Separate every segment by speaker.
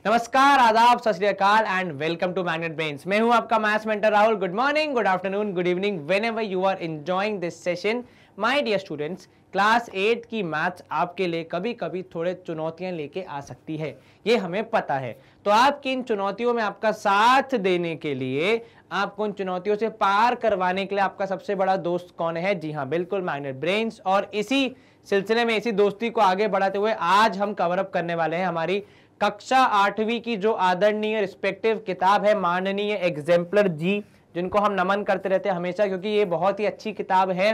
Speaker 1: नमस्कार, आदाब, सत श्री अकाल and welcome to Magnet Brains. मैं हूं आपका maths mentor Rahul. Good morning, good afternoon, good evening, whenever you are enjoying this session. My dear students, class 8 की मैथ्स आपके लिए कभी कभी थोड़े चुनौतियां लेके आ सकती है, ये हमें पता है। तो आपकी इन चुनौतियों में आपका साथ देने के लिए, आपको उन चुनौतियों से पार करवाने के लिए आपका सबसे बड़ा दोस्त कौन है? जी हाँ, बिल्कुल मैग्नेट ब्रेन्स। और इसी सिलसिले में, इसी दोस्ती को आगे बढ़ाते हुए आज हम कवर अप करने वाले हैं हमारी कक्षा 8वीं की जो आदरणीय रिस्पेक्टिव किताब है, माननीय एग्जाम्पलर जी, जिनको हम नमन करते रहते हैं हमेशा, क्योंकि ये बहुत ही अच्छी किताब है।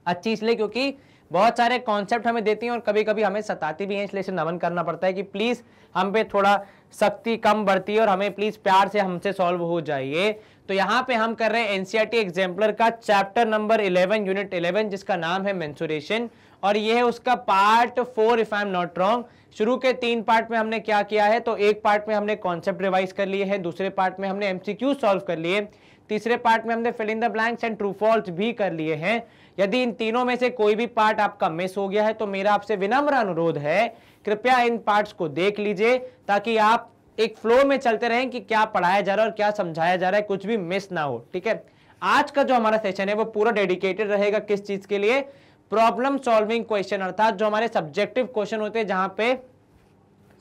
Speaker 1: अच्छी इसलिए क्योंकि बहुत सारे कॉन्सेप्ट हमें देती हैं और कभी कभी हमें सताती भी हैं, इसलिए इसे नमन करना पड़ता है कि प्लीज हम पे थोड़ा सख्ती कम बढ़ती है और हमें प्लीज प्यार से हमसे सॉल्व हो जाइए। तो यहाँ पे हम कर रहे हैं एनसीईआरटी एग्जाम्पलर का चैप्टर नंबर 11 यूनिट 11, जिसका नाम है मेंसुरेशन, और ये है उसका part 4 if I am not wrong. शुरू के 3 पार्ट में हमने क्या किया है, तो एक पार्ट में हमने कॉन्सेप्ट रिवाइज कर लिए हैं, दूसरे पार्ट में हमने एमसीक्यू सॉल्व कर लिए, तीसरे पार्ट में हमने fill in the blanks and true false भी कर लिए हैं। यदि इन तीनों में से कोई भी पार्ट आपका मिस हो गया है तो मेरा आपसे विनम्र अनुरोध है, कृपया इन पार्ट्स को देख लीजिए ताकि आप एक फ्लो में चलते रहें कि क्या पढ़ाया जा रहा है और क्या समझाया जा रहा है, कुछ भी मिस ना हो। ठीक है, आज का जो हमारा सेशन है वो पूरा डेडिकेटेड रहेगा किस चीज के लिए? प्रॉब्लम सॉल्विंग क्वेश्चन, अर्थात जो हमारे सब्जेक्टिव क्वेश्चन होते हैं जहां पे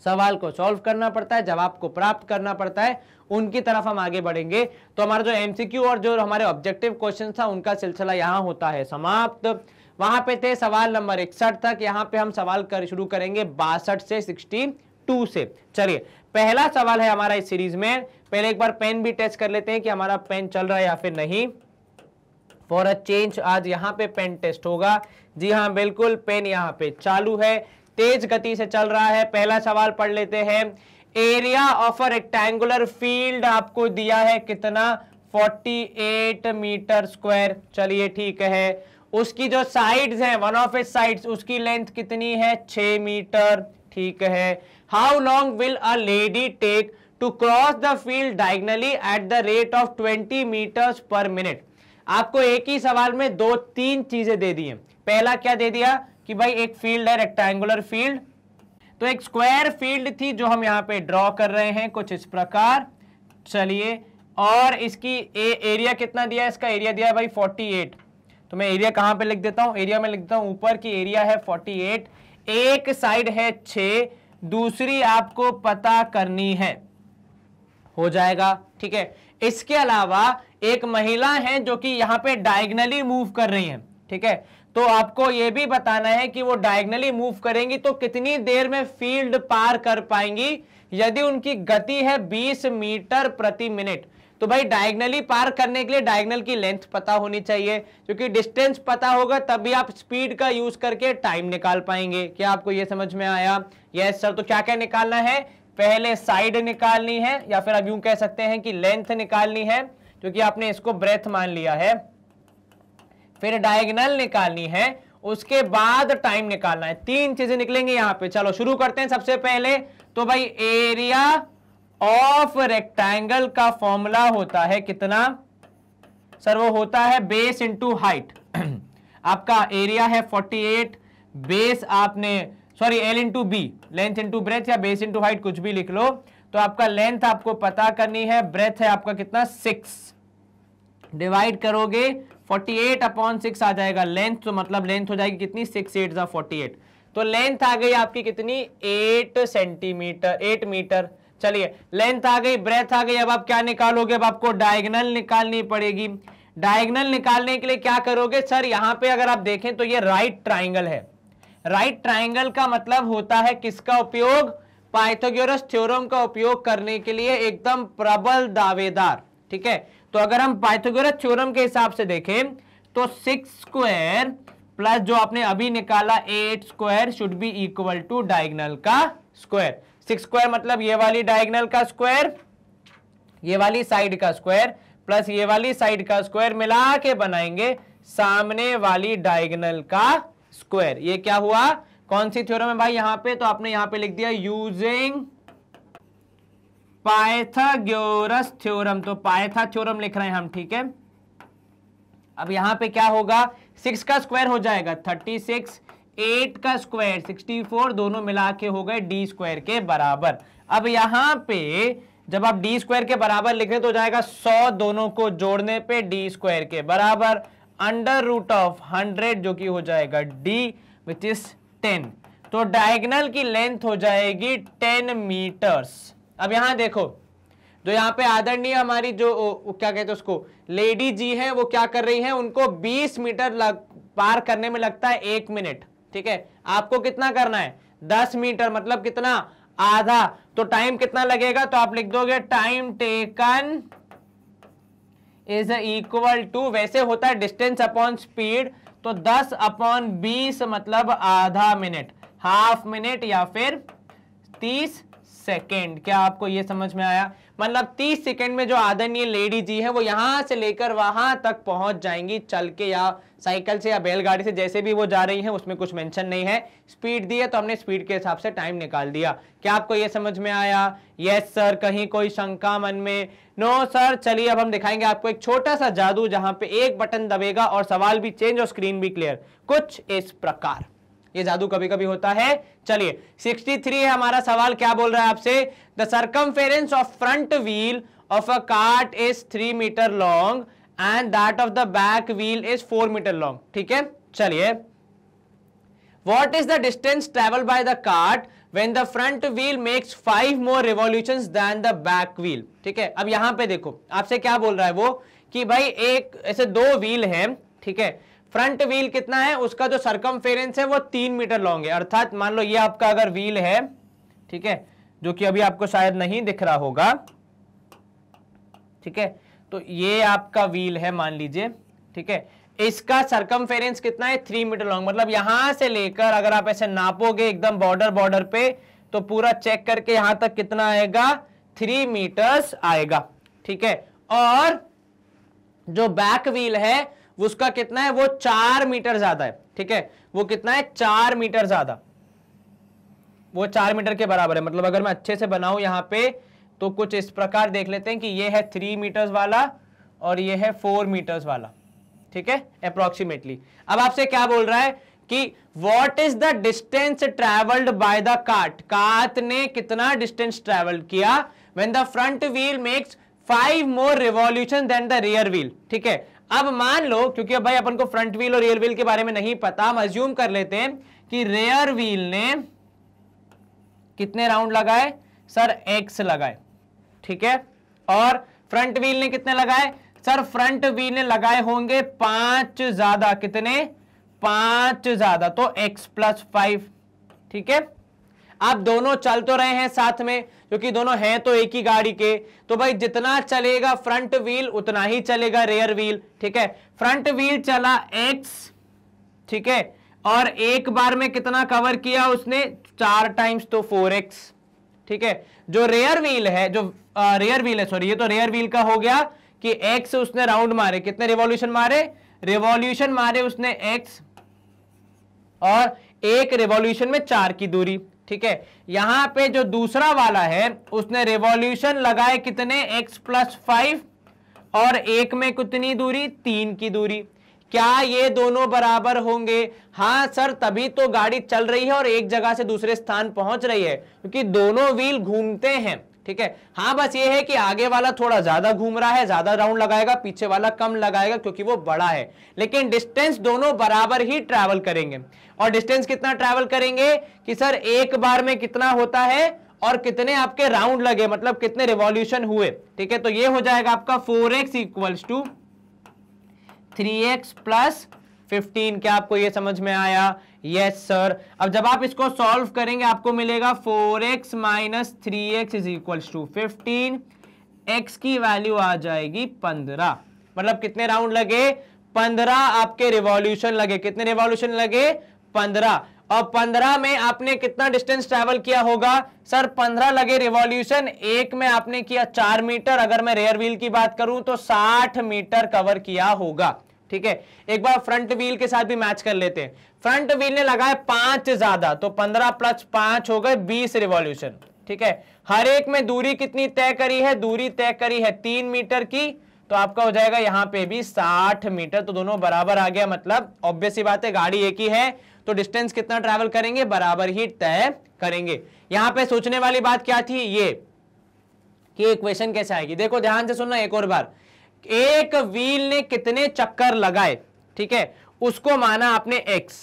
Speaker 1: सवाल को सॉल्व करना पड़ता है, जवाब को प्राप्त करना पड़ता है, उनकी तरफ हम आगे बढ़ेंगे। तो हमारा जो एमसीक्यू और जो हमारे ऑब्जेक्टिव क्वेश्चन था उनका सिलसिला यहाँ होता है समाप्त। वहां पे थे सवाल नंबर 61 तक, यहाँ पे हम सवाल शुरू करेंगे 62 से 62 से। चलिए, पहला सवाल है हमारा इस सीरीज में। पहले एक बार पेन भी टेस्ट कर लेते हैं कि हमारा पेन चल रहा है या फिर नहीं। फॉर अ चेंज आज यहाँ पे पेन टेस्ट होगा। जी हाँ, बिल्कुल, पेन यहाँ पे चालू है, तेज गति से चल रहा है। पहला सवाल पढ़ लेते हैं। Area of a rectangular field आपको दिया है कितना? 48 मीटर स्क्वायर। चलिए ठीक है, उसकी जो साइड्स हैं, वन ऑफ इट्स साइड्स, उसकी लेंथ कितनी है? 6 मीटर। ठीक है। How long will a lady take to cross the field diagonally at the rate of 20 metres per minute? आपको एक ही सवाल में 2-3 चीजें दे दी हैं। पहला क्या दे दिया कि भाई एक फील्ड है, रेक्टेंगुलर फील्ड, तो एक स्क्वायर फील्ड थी जो हम यहाँ पे ड्रॉ कर रहे हैं कुछ इस प्रकार। चलिए, और इसकी एरिया कितना दिया है? इसका एरिया दिया है भाई 48। तो मैं एरिया कहाँ पे लिख देता हूँ? एरिया में लिख देता हूँ ऊपर की एरिया है 48, एक साइड है 6, दूसरी आपको पता करनी है, हो जाएगा। ठीक है। इसके अलावा एक महिला है जो कि यहाँ पे डायगनली मूव कर रही है। ठीक है, तो आपको यह भी बताना है कि वो डायगनली मूव करेंगी तो कितनी देर में फील्ड पार कर पाएंगी। यदि उनकी गति है 20 मीटर प्रति मिनट, तो भाई डायगनली पार करने के लिए डायगनल की लेंथ पता होनी चाहिए, क्योंकि डिस्टेंस पता होगा तभी आप स्पीड का यूज करके टाइम निकाल पाएंगे। क्या आपको यह समझ में आया? Yes sir. तो क्या क्या निकालना है? पहले साइड निकालनी है, या फिर अब यूं कह सकते हैं कि लेंथ निकालनी है, क्योंकि आपने इसको ब्रेथ मान लिया है। फिर डायगोनल निकालनी है, उसके बाद टाइम निकालना है। 3 चीजें निकलेंगी यहां पे। चलो शुरू करते हैं। सबसे पहले तो भाई एरिया ऑफ रेक्टेंगल का फॉर्मूला होता है कितना? सर वो होता है बेस इंटू हाइट। आपका एरिया है 48, बेस आपने sorry L into B, length into breadth या बेस इंटू हाइट, कुछ भी लिख लो। तो आपका लेंथ आपको पता करनी है, ब्रेथ है आपका कितना? 6, डिवाइड करोगे 48/6 आ जाएगा लेंथ, तो मतलब लेंथ हो जाएगी कितनी? 6 8 जा 48। तो लेंथ आ गई आपकी कितनी? 8 सेंटीमीटर, 8 मीटर। चलिए, लेंथ आ गई, ब्रेथ आ गई। अब आप क्या निकालोगे? अब आपको डायगोनल निकालनी पड़ेगी। डायगोनल निकालने के लिए क्या करोगे? सर यहां पे अगर आप देखें तो ये राइट ट्राइंगल है। राइट ट्राइंगल का मतलब होता है किसका उपयोग? पाइथागोरस थ्योरम का उपयोग करने के लिए एकदम प्रबल दावेदार। ठीक है, तो अगर हम पाइथागोरस थ्योरम के हिसाब से देखें तो 6 स्क्वायर प्लस जो आपने अभी निकाला 8 square should be equal to diagonal का स्क्वायर। 6 स्क्वायर मतलब ये वाली डायगोनल का स्क्वायर, ये वाली साइड का स्क्वायर, प्लस ये वाली साइड का स्क्वायर मिला के बनाएंगे सामने वाली डायगोनल का स्क्वायर। ये क्या हुआ? कौन सी थ्योरम है भाई यहां पे? तो आपने यहां पे लिख दिया यूजिंग पाइथागोरस थ्योरम। तो पाइथा थ्योरम लिख रहे हैं हम। ठीक है, अब यहां पे क्या होगा? 6 का स्क्वायर हो जाएगा 36, 8 का स्क्वायर 64, दोनों मिला के हो गए डी स्क्वायर के बराबर। अब यहां पे जब आप डी स्क्वायर के बराबर लिखें तो जाएगा 100, दोनों को जोड़ने पे डी स्क्वायर के बराबर अंडर रूट ऑफ 100 जो कि हो जाएगा डी विच इज 10। तो डायगोनल की लेंथ हो जाएगी 10 मीटर्स। अब यहां देखो, जो यहाँ पे आदरणीय हमारी जो क्या कहते हैं उसको लेडी जी हैं, वो क्या कर रही हैं, उनको 20 मीटर पार करने में लगता है 1 मिनट। ठीक है, आपको कितना करना है 10 मीटर, मतलब कितना, आधा। तो टाइम कितना लगेगा, तो आप लिख दोगे time taken is equal to, वैसे होता है डिस्टेंस अपॉन स्पीड, तो 10 अपॉन 20 मतलब आधा मिनट, हाफ मिनट या फिर 30 सेकेंड। क्या आपको ये समझ में आया? मतलब 30 सेकेंड में जो आदरणीय लेडी जी है वो यहां से लेकर वहां तक पहुंच जाएंगी चल के या साइकिल से या बैलगाड़ी से, जैसे भी वो जा रही हैं, उसमें कुछ मेंशन नहीं है। स्पीड दी है तो हमने स्पीड के हिसाब से टाइम निकाल दिया। क्या आपको ये समझ में आया? Yes sir. कहीं कोई शंका मन में? No sir. चलिए अब हम दिखाएंगे आपको एक छोटा सा जादू, जहां पे एक बटन दबेगा और सवाल भी चेंज और स्क्रीन भी क्लियर, कुछ इस प्रकार। ये जादू कभी कभी होता है। चलिए 63 है हमारा सवाल। क्या बोल रहा है आपसे? The circumference of front wheel of a cart is 3 metre long and that of the back wheel is 4 metre long. ठीक है, चलिए what is the distance travel by the cart when the front wheel makes 5 more revolutions than the back wheel. ठीक है, अब यहां पे देखो आपसे क्या बोल रहा है वो, कि भाई एक ऐसे 2 व्हील हैं, ठीक है, फ्रंट व्हील कितना है, उसका जो सर्कमफेरेंस है वो 3 मीटर लॉन्ग है। अर्थात मान लो ये आपका अगर व्हील है, ठीक है, जो कि अभी आपको शायद नहीं दिख रहा होगा, ठीक है, तो ये आपका व्हील है मान लीजिए, ठीक है, इसका सर्कमफेरेंस कितना है 3 मीटर लॉन्ग। मतलब यहां से लेकर अगर आप ऐसे नापोगे एकदम बॉर्डर पे, तो पूरा चेक करके यहां तक कितना आएगा, 3 मीटर्स आएगा। ठीक है, और जो बैक व्हील है उसका कितना है, वो 4 मीटर ज्यादा है। ठीक है, वो कितना है, 4 मीटर ज्यादा, वो 4 मीटर के बराबर है। मतलब अगर मैं अच्छे से बनाऊं यहां पे, तो कुछ इस प्रकार देख लेते हैं कि ये है 3 मीटर्स वाला और ये है 4 मीटर्स वाला। ठीक है, अप्रोक्सीमेटली। अब आपसे क्या बोल रहा है कि what is the distance travelled by the cart, cart ने कितना डिस्टेंस ट्रेवल किया when the front wheel makes 5 more revolution than the rear wheel. ठीक है, अब मान लो, क्योंकि अब भाई अपन को फ्रंट व्हील और रियर व्हील के बारे में नहीं पता, हम अज्यूम कर लेते हैं कि रियर व्हील ने कितने राउंड लगाए सर, x लगाए। ठीक है, और फ्रंट व्हील ने कितने लगाए सर, फ्रंट व्हील ने लगाए होंगे 5 ज्यादा। कितने? 5 ज्यादा, तो x + 5। ठीक है, आप दोनों चल तो रहे हैं साथ में, क्योंकि दोनों हैं तो एक ही गाड़ी के, तो भाई जितना चलेगा फ्रंट व्हील उतना ही चलेगा रियर व्हील। ठीक है, फ्रंट व्हील चला x, ठीक है, और एक बार में कितना कवर किया उसने, 4 टाइम्स, तो 4x। ठीक है, जो रियर व्हील है, जो रियर व्हील है, सॉरी, ये तो रियर व्हील का हो गया कि x उसने राउंड मारे, कितने रिवॉल्यूशन मारे, रिवॉल्यूशन मारे उसने x, और एक रिवॉल्यूशन में 4 की दूरी। ठीक है, यहां पे जो दूसरा वाला है उसने रिवॉल्यूशन लगाए कितने, x + 5, और एक में कितनी दूरी, 3 की दूरी। क्या ये दोनों बराबर होंगे? हाँ सर, तभी तो गाड़ी चल रही है और एक जगह से दूसरे स्थान पहुंच रही है, क्योंकि दोनों व्हील घूमते हैं। ठीक है, हाँ बस ये है कि आगे वाला थोड़ा ज्यादा घूम रहा है, ज्यादा राउंड लगाएगा, पीछे वाला कम लगाएगा क्योंकि वो बड़ा है, लेकिन डिस्टेंस दोनों बराबर ही ट्रैवल करेंगे। और डिस्टेंस कितना ट्रैवल करेंगे कि सर एक बार में कितना होता है और कितने आपके राउंड लगे, मतलब कितने रिवॉल्यूशन हुए। ठीक है, तो ये हो जाएगा आपका 4x = 3x + 15। क्या आपको ये समझ में आया? Yes sir. अब जब आप इसको सॉल्व करेंगे आपको मिलेगा 4x - 3x = 15, x की वैल्यू आ जाएगी 15। मतलब कितने राउंड लगे, 15 आपके रिवॉल्यूशन लगे। कितने रिवॉल्यूशन लगे, 15। और 15 में आपने कितना डिस्टेंस ट्रैवल किया होगा सर, 15 लगे रिवॉल्यूशन, एक में आपने किया 4 मीटर। अगर मैं रेयर व्हील की बात करूं तो 60 मीटर कवर किया होगा। ठीक है, एक बार फ्रंट व्हील के साथ भी मैच कर लेते हैं। फ्रंट व्हील ने लगाए 5 ज्यादा, तो 15 + 5 हो गए 20 रिवॉल्यूशन। ठीक है, हर एक में दूरी कितनी तय करी है, दूरी तय करी है 3 मीटर की, तो आपका हो जाएगा यहां पे भी 60 मीटर। तो दोनों बराबर आ गया, मतलब ऑब्वियस सी बात है गाड़ी एक ही है तो डिस्टेंस कितना ट्रैवल करेंगे, बराबर ही तय करेंगे। यहां पे सोचने वाली बात क्या थी, ये कि इक्वेशन कैसे आएगी। देखो ध्यान से सुनना एक और बार, एक व्हील ने कितने चक्कर लगाए, ठीक है, उसको माना आपने x,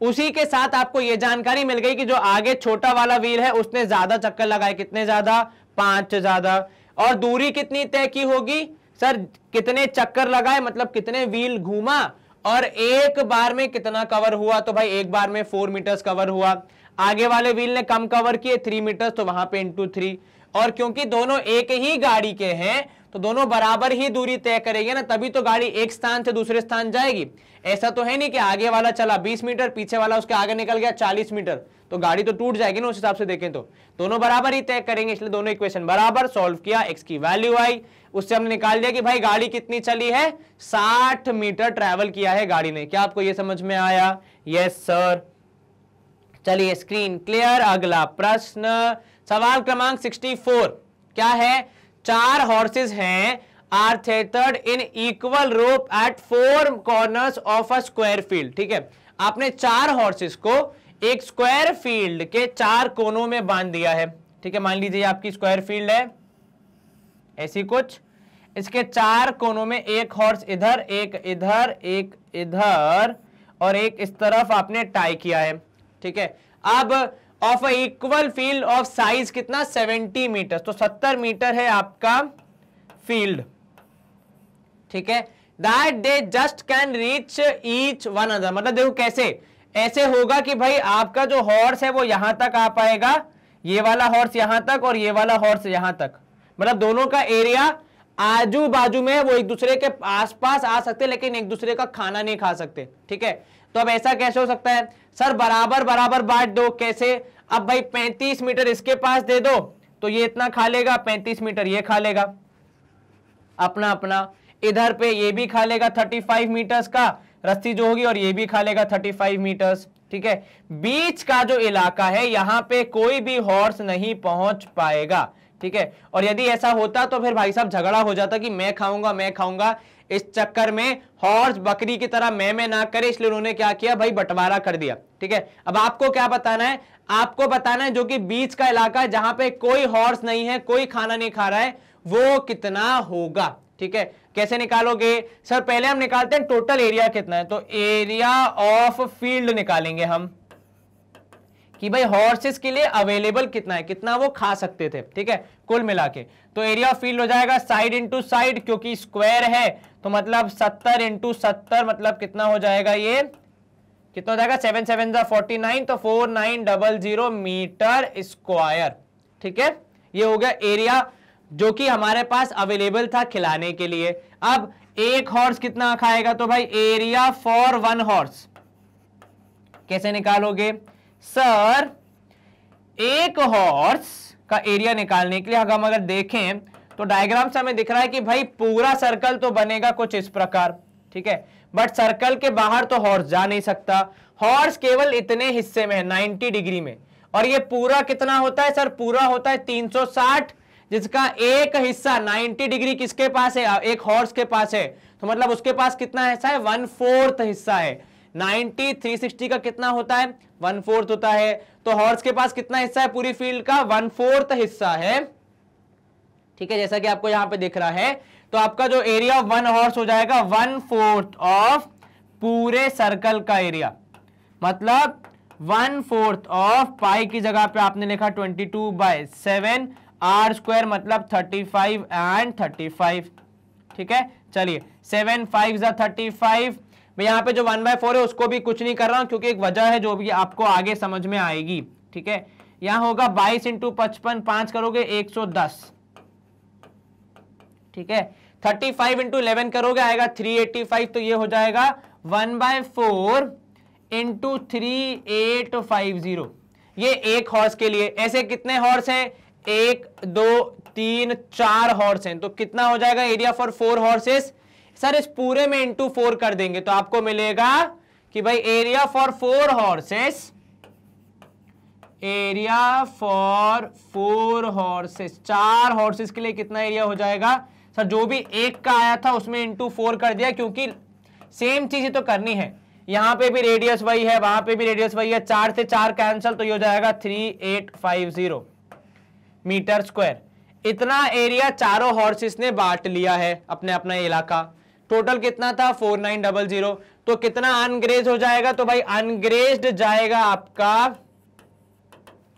Speaker 1: उसी के साथ आपको यह जानकारी मिल गई कि जो आगे छोटा वाला व्हील है उसने ज्यादा चक्कर लगाए, कितने ज्यादा, 5 ज्यादा, और दूरी कितनी तय की होगी सर, कितने चक्कर लगाए मतलब कितने व्हील घूमा, और एक बार में कितना कवर हुआ, तो भाई एक बार में 4 मीटर्स कवर हुआ। आगे वाले व्हील ने कम कवर किए 3 मीटर्स, तो वहां पे इंटू 3, और क्योंकि दोनों एक ही गाड़ी के हैं तो दोनों बराबर ही दूरी तय करेंगे ना, तभी तो गाड़ी एक स्थान से दूसरे स्थान जाएगी। ऐसा तो है नहीं कि आगे वाला चला 20 मीटर, पीछे वाला उसके आगे निकल गया 40 मीटर, तो गाड़ी तो टूट जाएगी ना उस हिसाब से देखें तो। दोनों बराबर ही तय करेंगे, इसलिए दोनों इक्वेशन बराबर। सॉल्व किया, x की वैल्यू आई, उससे हमने निकाल दिया कि भाई गाड़ी कितनी चली है, 60 मीटर ट्रैवल किया है गाड़ी ने। क्या आपको यह समझ में आया? Yes sir. चलिए स्क्रीन क्लियर। अगला प्रश्न, सवाल क्रमांक 64 क्या है, 4 हॉर्सेस हैं are tethered in equal rope at 4 corners of a square field. ठीक है, आपने 4 हॉर्सेस को एक स्क्वायर फील्ड के 4 कोनों में बांध दिया है। ठीक है, मान लीजिए आपकी स्क्वायर फील्ड है ऐसी कुछ, इसके 4 कोनों में एक हॉर्स इधर, एक इधर, एक इधर और एक इस तरफ आपने टाई किया है। ठीक है, अब of a equal field of size कितना, 70 मीटर, तो 70 मीटर है आपका फील्ड। ठीक है, that they just can reach each one other, मतलब देखो कैसे, ऐसे होगा कि भाई आपका जो हॉर्स है वो यहां तक आ पाएगा, ये वाला हॉर्स यहां तक और ये वाला हॉर्स यहां तक, मतलब दोनों का एरिया आजू बाजू में, वो एक दूसरे के आसपास आ सकते लेकिन एक दूसरे का खाना नहीं खा सकते। ठीक है, तो अब ऐसा कैसे हो सकता है सर, बराबर बराबर बांट दो। कैसे, अब भाई 35 मीटर इसके पास दे दो तो ये इतना खा लेगा, 35 मीटर ये खा लेगा अपना अपना, इधर पे ये भी खा लेगा 35 मीटर्स का रस्सी जो होगी, और ये भी खा लेगा 35 मीटर्स। ठीक है, बीच का जो इलाका है यहां पे कोई भी हॉर्स नहीं पहुंच पाएगा। ठीक है, और यदि ऐसा होता तो फिर भाई साहब झगड़ा हो जाता कि मैं खाऊंगा मैं खाऊंगा, इस चक्कर में हॉर्स बकरी की तरह मैं ना करे, इसलिए उन्होंने क्या किया भाई, बंटवारा कर दिया। ठीक है, अब आपको क्या बताना है, आपको बताना है जो कि बीच का इलाका है जहां पे कोई हॉर्स नहीं है, कोई खाना नहीं खा रहा है, वो कितना होगा। ठीक है, कैसे निकालोगे सर, पहले हम निकालते हैं टोटल एरिया कितना है, तो एरिया ऑफ फील्ड निकालेंगे हम कि भाई हॉर्सेस के लिए अवेलेबल कितना है, कितना वो खा सकते थे। ठीक है, कुल मिला के तो एरिया ऑफ फील्ड हो जाएगा साइड इंटू साइड, क्योंकि स्क्वायर है तो मतलब 70 इंटू 70 मतलब कितना हो जाएगा, ये कितना हो जाएगा, 7 7 49, तो 4900 मीटर स्क्वायर। ठीक है, ये हो गया एरिया जो कि हमारे पास अवेलेबल था खिलाने के लिए। अब एक हॉर्स कितना खाएगा, तो भाई एरिया फॉर 1 हॉर्स कैसे निकालोगे सर, एक हॉर्स का एरिया निकालने के लिए हम अगर देखें तो डायग्राम से हमें दिख रहा है कि भाई पूरा सर्कल तो बनेगा कुछ इस प्रकार। ठीक है, बट सर्कल के बाहर तो हॉर्स जा नहीं सकता, हॉर्स केवल इतने हिस्से में है 90 डिग्री में, और ये पूरा कितना होता है सर, पूरा होता है 360, जिसका एक हिस्सा 90 डिग्री किसके पास है, एक हॉर्स के पास है, तो मतलब उसके पास कितना हिस्सा है, 1/4 हिस्सा है। 90 360 का कितना होता है, 1/4 होता है, तो हॉर्स के पास कितना हिस्सा है पूरी फील्ड का, 1/4 हिस्सा है। ठीक है, जैसा कि आपको यहां पे दिख रहा है, तो आपका जो एरिया ऑफ 1 हॉर्स हो जाएगा 1/4 ऑफ पूरे सर्कल का एरिया, मतलब 1/4 ऑफ पाई की जगह पे आपने लिखा 22/7, आर स्क्वायर मतलब 35 एंड 35। ठीक है, चलिए 7 5 35, मैं यहां पे जो 1/4 है उसको भी कुछ नहीं कर रहा हूं क्योंकि एक वजह है जो भी आपको आगे समझ में आएगी। ठीक है, यहां होगा 22 इंटू 55, 5 करोगे 110। ठीक है, 35 इंटू 11 करोगे आएगा 385, तो ये हो जाएगा 1/4 इंटू 3850, ये एक हॉर्स के लिए। ऐसे कितने हॉर्स हैं, 1 2 3 4 हॉर्स हैं, तो कितना हो जाएगा एरिया फॉर 4 हॉर्सेस सर, इस पूरे में इंटू 4 कर देंगे तो आपको मिलेगा कि भाई area for 4 horses, area for 4 horses, 4 horses के लिए कितना एरिया हो जाएगा सर, जो भी एक का आया था उसमें इंटू 4 कर दिया, क्योंकि सेम चीज तो करनी है। यहां पे भी रेडियस वही है, वहां पे भी रेडियस वही है, 4 से 4 कैंसल, तो ये हो जाएगा 3850 मीटर स्क्वायर। इतना एरिया चारों हॉर्सेस ने बांट लिया है अपने अपना इलाका। टोटल कितना था 4900। तो कितना अनग्रेज हो जाएगा, तो भाई अनग्रेज्ड जाएगा आपका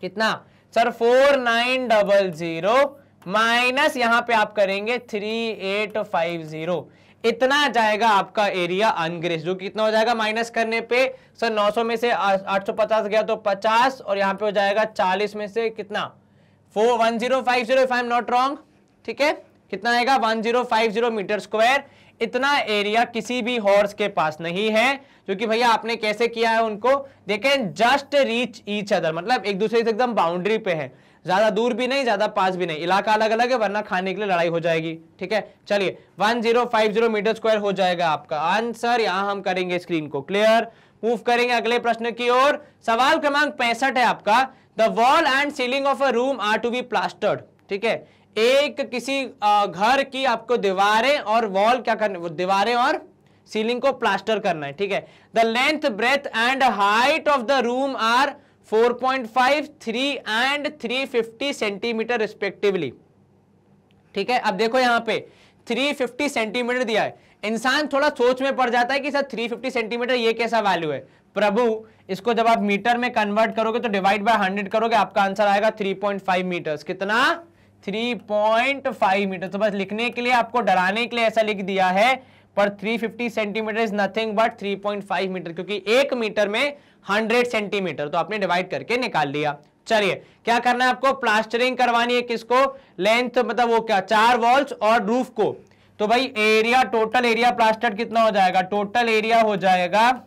Speaker 1: कितना सर 4900 माइनस यहां पे आप करेंगे 3850, इतना जाएगा आपका एरिया अनग्रेज, जो कितना हो जाएगा माइनस करने पे सर 900 में से 850 गया तो 50, और यहां पे हो जाएगा 40 में से कितना 1050 if I am not wrong, ठीक है, कितना आएगा 1050 मीटर स्क्वायर। इतना एरिया किसी भी हॉर्स के पास नहीं है, क्योंकि भैया आपने कैसे किया है उनको, देखें जस्ट रीच ईच अदर, मतलब एक दूसरे से एकदम बाउंड्री पे है, ज्यादा दूर भी नहीं ज्यादा पास भी नहीं, इलाका अलग अलग है वरना खाने के लिए लड़ाई हो जाएगी, ठीक है। चलिए 1050 मीटर स्क्वायर हो जाएगा आपका आंसर। यहां हम करेंगे स्क्रीन को क्लियर, मूव करेंगे अगले प्रश्न की ओर। सवाल क्रमांक 65 है आपका, the wall and ceiling of a room are to be plastered, ठीक है, एक किसी घर की आपको दीवारें और वॉल क्या करने, दीवारें और सीलिंग को प्लास्टर करना है, ठीक है। The length breadth and height of the room are 4.5, 3 and 350 centimetre respectively, ठीक है। अब देखो यहां पे 350 सेंटीमीटर दिया है, इंसान थोड़ा सोच में पड़ जाता है कि सर 350 सेंटीमीटर ये कैसा वैल्यू है। प्रभु इसको जब आप मीटर में कन्वर्ट करोगे तो डिवाइड बाय 100 करोगे, आपका आंसर आएगा 3.5 मीटर्स। कितना 3.5 मीटर। तो बस लिखने के लिए आपको डराने के लिए ऐसा लिख दिया है, पर 350 centimetre is nothing but 3.5 metre, क्योंकि 1 मीटर में 100 सेंटीमीटर, तो आपने डिवाइड करके निकाल लिया। चलिए क्या करना है आपको, प्लास्टरिंग करवानी है किसको, लेंथ मतलब वो क्या 4 वॉल्स और रूफ को। तो भाई एरिया, टोटल एरिया प्लास्टर कितना हो जाएगा, टोटल एरिया हो जाएगा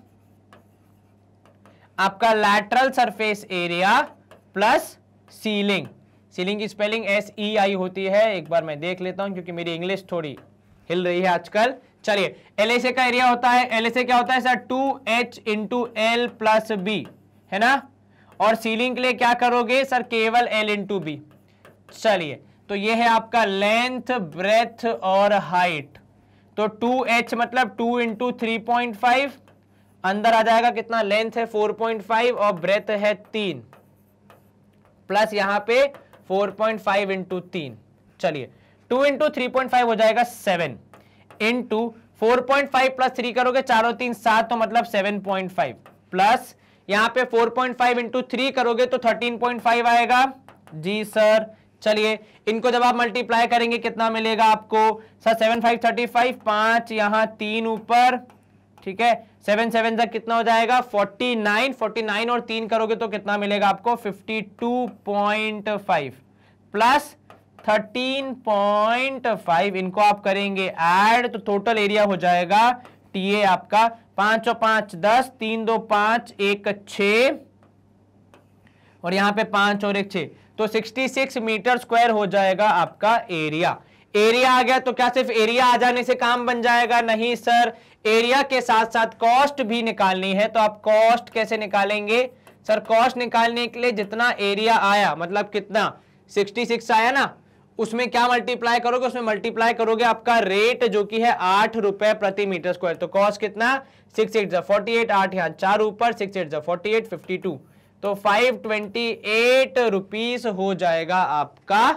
Speaker 1: आपका lateral surface area plus ceiling. Ceiling की स्पेलिंग SEI होती है, एक बार मैं देख लेता हूं क्योंकि मेरी इंग्लिश थोड़ी हिल रही है आजकल। चलिए LSA का एरिया होता है, LSA क्या होता है sir 2H into L plus B, है ना, और सीलिंग के लिए क्या करोगे सर केवल L इंटू B। चलिए तो ये है आपका लेंथ ब्रेथ और हाइट, तो 2H मतलब 2 इंटू 3.5, अंदर आ जाएगा कितना, लेंथ है 4.5 और ब्रेथ है 3, प्लस यहां पे 4.5 इंटू 3, चलिए 2 इंटू 3.5 हो जाएगा 7 इंटू 4.5 प्लस 3 करोगे, 4 और 3 7, तो मतलब 7.5, प्लस यहां पे 4.5 इंटू 3 करोगे तो 13.5 आएगा। जी सर, चलिए इनको जब आप मल्टीप्लाई करेंगे कितना मिलेगा आपको सर, 7 5 35, 5 यहां 3 ऊपर, ठीक है, 7 7 तक कितना हो जाएगा 49, 49 और 3 करोगे तो कितना मिलेगा आपको 52.5 प्लस 13.5, इनको आप करेंगे ऐड तो टोटल एरिया हो जाएगा TA आपका 5 और 5 10, 3 2 5 1 6 और यहां पे 5 और 1 6, तो 66 मीटर स्क्वायर हो जाएगा आपका एरिया। एरिया आ गया तो क्या सिर्फ एरिया आ जाने से काम बन जाएगा, नहीं सर, एरिया के साथ साथ कॉस्ट भी निकालनी है। तो आप कॉस्ट कैसे निकालेंगे सर, कॉस्ट निकालने के लिए जितना एरिया आया मतलब कितना 66 आया ना, उसमें क्या मल्टीप्लाई करोगे, उसमें मल्टीप्लाई करोगे आपका रेट जो कि है 8 रुपए प्रति मीटर स्क्वायर। तो कॉस्ट कितना 6 8 48, 8 यहाँ 4 ऊपर, 6 8 48 52, तो 528 रुपीस हो जाएगा आपका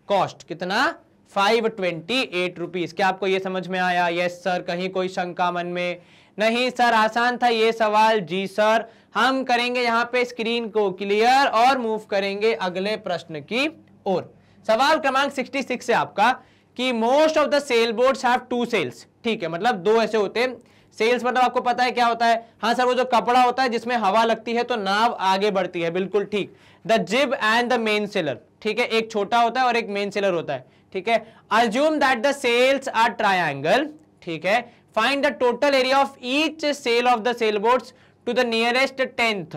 Speaker 1: कॉस्ट। कितना 528 रुपीस। क्या आपको ये समझ में आया? Yes sir. कहीं कोई शंका मन में? नहीं सर, आसान था ये सवाल। जी सर। हम करेंगे यहाँ पे स्क्रीन को क्लियर और मूव करेंगे अगले प्रश्न की ओर। सवाल क्रमांक 66 है आपका कि most of the sail boats have 2 sails. ठीक है, मतलब 2 ऐसे होते हैं। सेल्स मतलब आपको पता है क्या होता है? हाँ सर, वो जो कपड़ा होता है जिसमें हवा लगती है तो नाव आगे बढ़ती है। बिल्कुल ठीक। द जिब एंड द मेन सेलर। ठीक है, एक छोटा होता है और एक मेन सेलर होता है। ठीक है, assume that the sails are triangle. ठीक है, find the total area of each sail of the sail boats to the nearest 10th।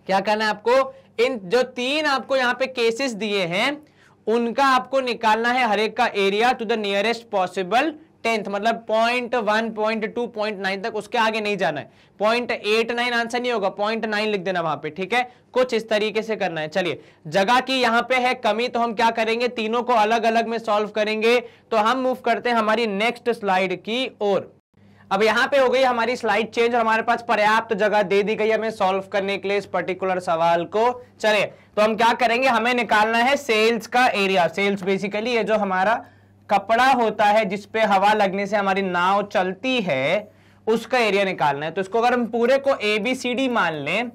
Speaker 1: क्या करना है आपको? इन जो 3 आपको यहाँ पे केसेस दिए हैं उनका आपको निकालना है हर एक का area to the nearest possible 10th, मतलब 0.1 0.2 0.9 तक, उसके आगे नहीं जाना है। 0.89 आंसर नहीं होगा, 0.9 लिख देना वहां पे। ठीक है, कुछ इस तरीके से करना है। चलिए, जगह की यहां पे है कमी तो हम क्या करेंगे, तीनों को अलग अलग में सॉल्व करेंगे। तो हम मूव करते हैं हमारी नेक्स्ट स्लाइड की ओर। अब यहाँ पे हो गई हमारी स्लाइड चेंज और हमारे पास पर्याप्त जगह दे दी गई हमें सॉल्व करने के लिए इस पर्टिकुलर सवाल को। चलिए तो हम क्या करेंगे, हमें निकालना है सेल्स का एरिया। सेल्स बेसिकली ये जो हमारा कपड़ा होता है जिसपे हवा लगने से हमारी नाव चलती है, उसका एरिया निकालना है। तो इसको अगर हम पूरे को ABCD मान लें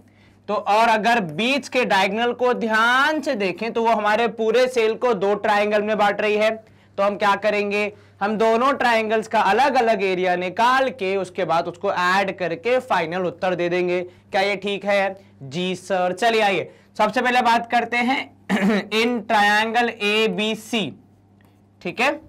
Speaker 1: तो, और अगर बीच के डायगोनल को ध्यान से देखें तो वो हमारे पूरे सेल को 2 ट्रायंगल में बांट रही है। तो हम क्या करेंगे, हम दोनों ट्रायंगल्स का अलग अलग एरिया निकाल के उसके बाद उसको ऐड करके फाइनल उत्तर दे देंगे। क्या ये ठीक है? जी सर। चलिए आइए सबसे पहले बात करते हैं इन ट्रायंगल ABC, ठीक है,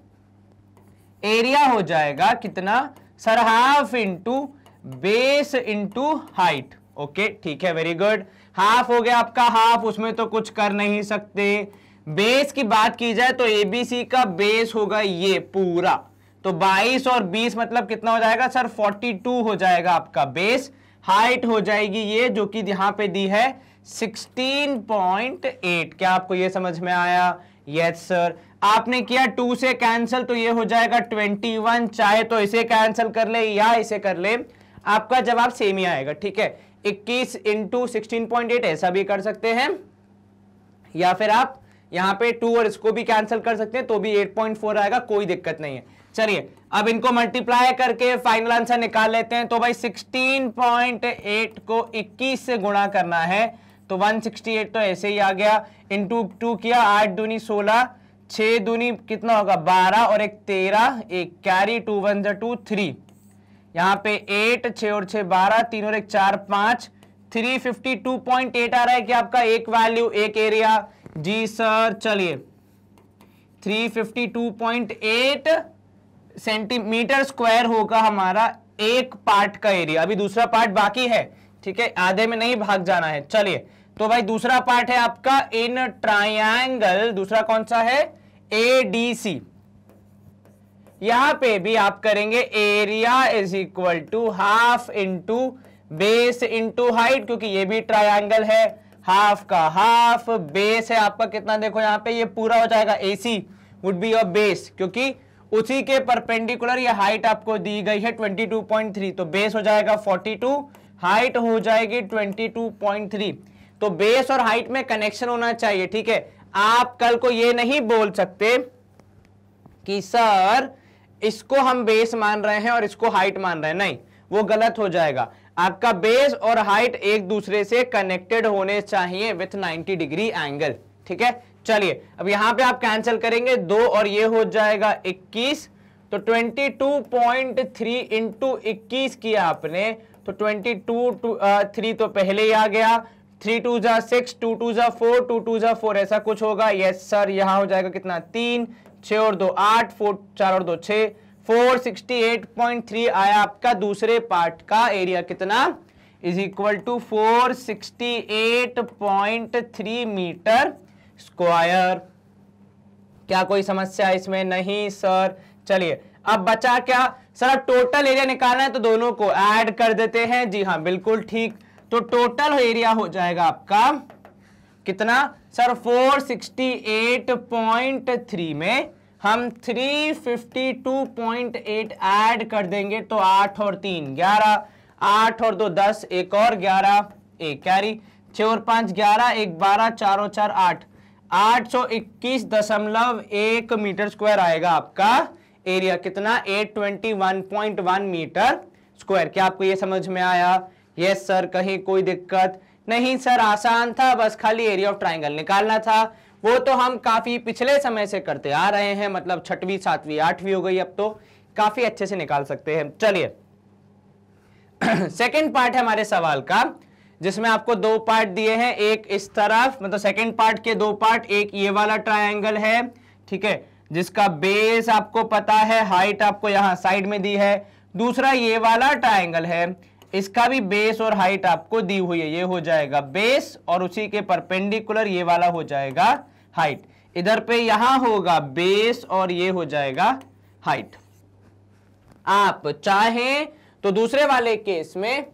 Speaker 1: एरिया हो जाएगा कितना sir? Half into base into height. Okay ठीक है, वेरी गुड। हाफ हो गया आपका हाफ, उसमें तो कुछ कर नहीं सकते। बेस की बात की जाए तो ABC का बेस होगा ये पूरा, तो 22 और 20 मतलब कितना हो जाएगा सर? 42 हो जाएगा आपका बेस। हाइट हो जाएगी ये जो कि यहां पे दी है 16.8। क्या आपको ये समझ में आया? Yes sir. आपने किया 2 से कैंसिल तो ये हो जाएगा 21। चाहे तो इसे कैंसिल कर ले या इसे कर ले, आपका जवाब सेम ही आएगा। ठीक है, 21 इंटू 16.8 ऐसा भी कर सकते हैं, या फिर आप यहां पे 2 और इसको भी कैंसिल कर सकते हैं तो भी 8.4 आएगा, कोई दिक्कत नहीं है। चलिए अब इनको मल्टीप्लाई करके फाइनल आंसर निकाल लेते हैं। तो भाई 16.8 को 21 से गुणा करना है तो 168 तो ऐसे ही आ गया, इंटू 2 किया, 8 दूनी 16, 6 दूनी कितना होगा 12 और एक 13, एक कैरी, 2 1 2 3, यहाँ पे 8, 6 और 6 12, 3 और एक 4 5, 352.8 आ रहा है कि आपका एक वैल्यू एक एरिया। जी सर। चलिए 352.8 सेंटीमीटर स्क्वायर होगा हमारा एक पार्ट का एरिया। अभी दूसरा पार्ट बाकी है, ठीक है, आधे में नहीं भाग जाना है। चलिए तो भाई दूसरा पार्ट है आपका इन ट्रायंगल, दूसरा कौन सा है? ADC। यहां पे भी आप करेंगे area is equal to half into base into height, क्योंकि ये भी ट्रायंगल है। हाफ का हाफ, बेस है आपका कितना, देखो यहाँ पे ये पूरा हो जाएगा AC would be your base, क्योंकि उसी के परपेंडिकुलर ये हाइट आपको दी गई है 22.3, तो बेस हो जाएगा 42, हाइट हो जाएगी 22.3। तो बेस और हाइट में कनेक्शन होना चाहिए। ठीक है, आप कल को ये नहीं बोल सकते कि सर इसको हम बेस मान रहे हैं और इसको हाइट मान रहे हैं, नहीं, वो गलत हो जाएगा। आपका बेस और हाइट एक दूसरे से कनेक्टेड होने चाहिए विथ 90 डिग्री एंगल। ठीक है, चलिए अब यहां पे आप कैंसिल करेंगे 2 और ये हो जाएगा 21, तो 22.3 इंटू 21 किया आपने तो 3 तो पहले ही आ गया, 3 2 जा 6, 2 2 जा 4, 2 2 जा 4 ऐसा कुछ होगा। Yes sir. यहां हो जाएगा कितना 3, 6 और 2 8, 4 और 2 6, 468.3 आया आपका दूसरे पार्ट का एरिया कितना, is equal to 468.3 metre square. क्या कोई समस्या इसमें? नहीं सर। चलिए अब बचा क्या सर? टोटल एरिया निकालना है तो दोनों को ऐड कर देते हैं। जी हाँ बिल्कुल ठीक। तो टोटल एरिया हो जाएगा आपका कितना सर? 468.3 में हम 352.8 ऐड कर देंगे तो 8 और 3 11, 8 और 2 10, एक और 11, एक कैरी, 6 और 5 11, एक 12, 4 और 4 8, 821.1 मीटर स्क्वायर आएगा आपका एरिया कितना? 821.1 मीटर स्क्वायर। क्या आपको ये समझ में आया? Yes sir. कहीं कोई दिक्कत नहीं सर? आसान था, बस खाली एरिया ऑफ ट्राइंगल निकालना था। वो तो हम काफी पिछले समय से करते आ रहे हैं, मतलब 6वीं 7वीं 8वीं हो गई, अब तो काफी अच्छे से निकाल सकते हैं। चलिए सेकंड पार्ट है हमारे सवाल का, जिसमें आपको 2 पार्ट दिए हैं, एक इस तरफ, मतलब सेकंड पार्ट के 2 पार्ट, एक ये वाला ट्रायंगल है, ठीक है, जिसका बेस आपको पता है, हाइट आपको यहां साइड में दी है। दूसरा ये वाला ट्रायंगल है, इसका भी बेस और हाइट आपको दी हुई है, ये हो जाएगा बेस और उसी के परपेंडिकुलर ये वाला हो जाएगा हाइट। इधर पे यहां होगा बेस और ये हो जाएगा हाइट। आप चाहें तो दूसरे वाले केस में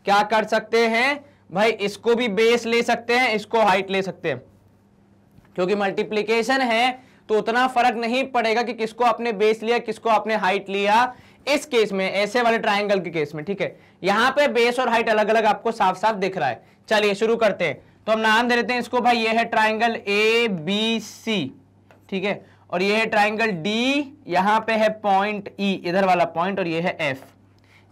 Speaker 1: क्या कर सकते हैं भाई, इसको भी बेस ले सकते हैं, इसको हाइट ले सकते हैं, क्योंकि मल्टीप्लीकेशन है तो उतना फर्क नहीं पड़ेगा कि किसको आपने बेस लिया किसको आपने हाइट लिया इस केस में, ऐसे वाले ट्राइंगल के केस में, ठीक है। यहां पे बेस और हाइट अलग अलग आपको साफ साफ दिख रहा है। चलिए शुरू करते हैं। तो हम नाम दे देते हैं इसको भाई, ये है ट्राइंगल ए बी सी, ठीक है, और ये है ट्राइंगल डी, यहां पे है पॉइंट ई, इधर वाला पॉइंट, और ये है एफ।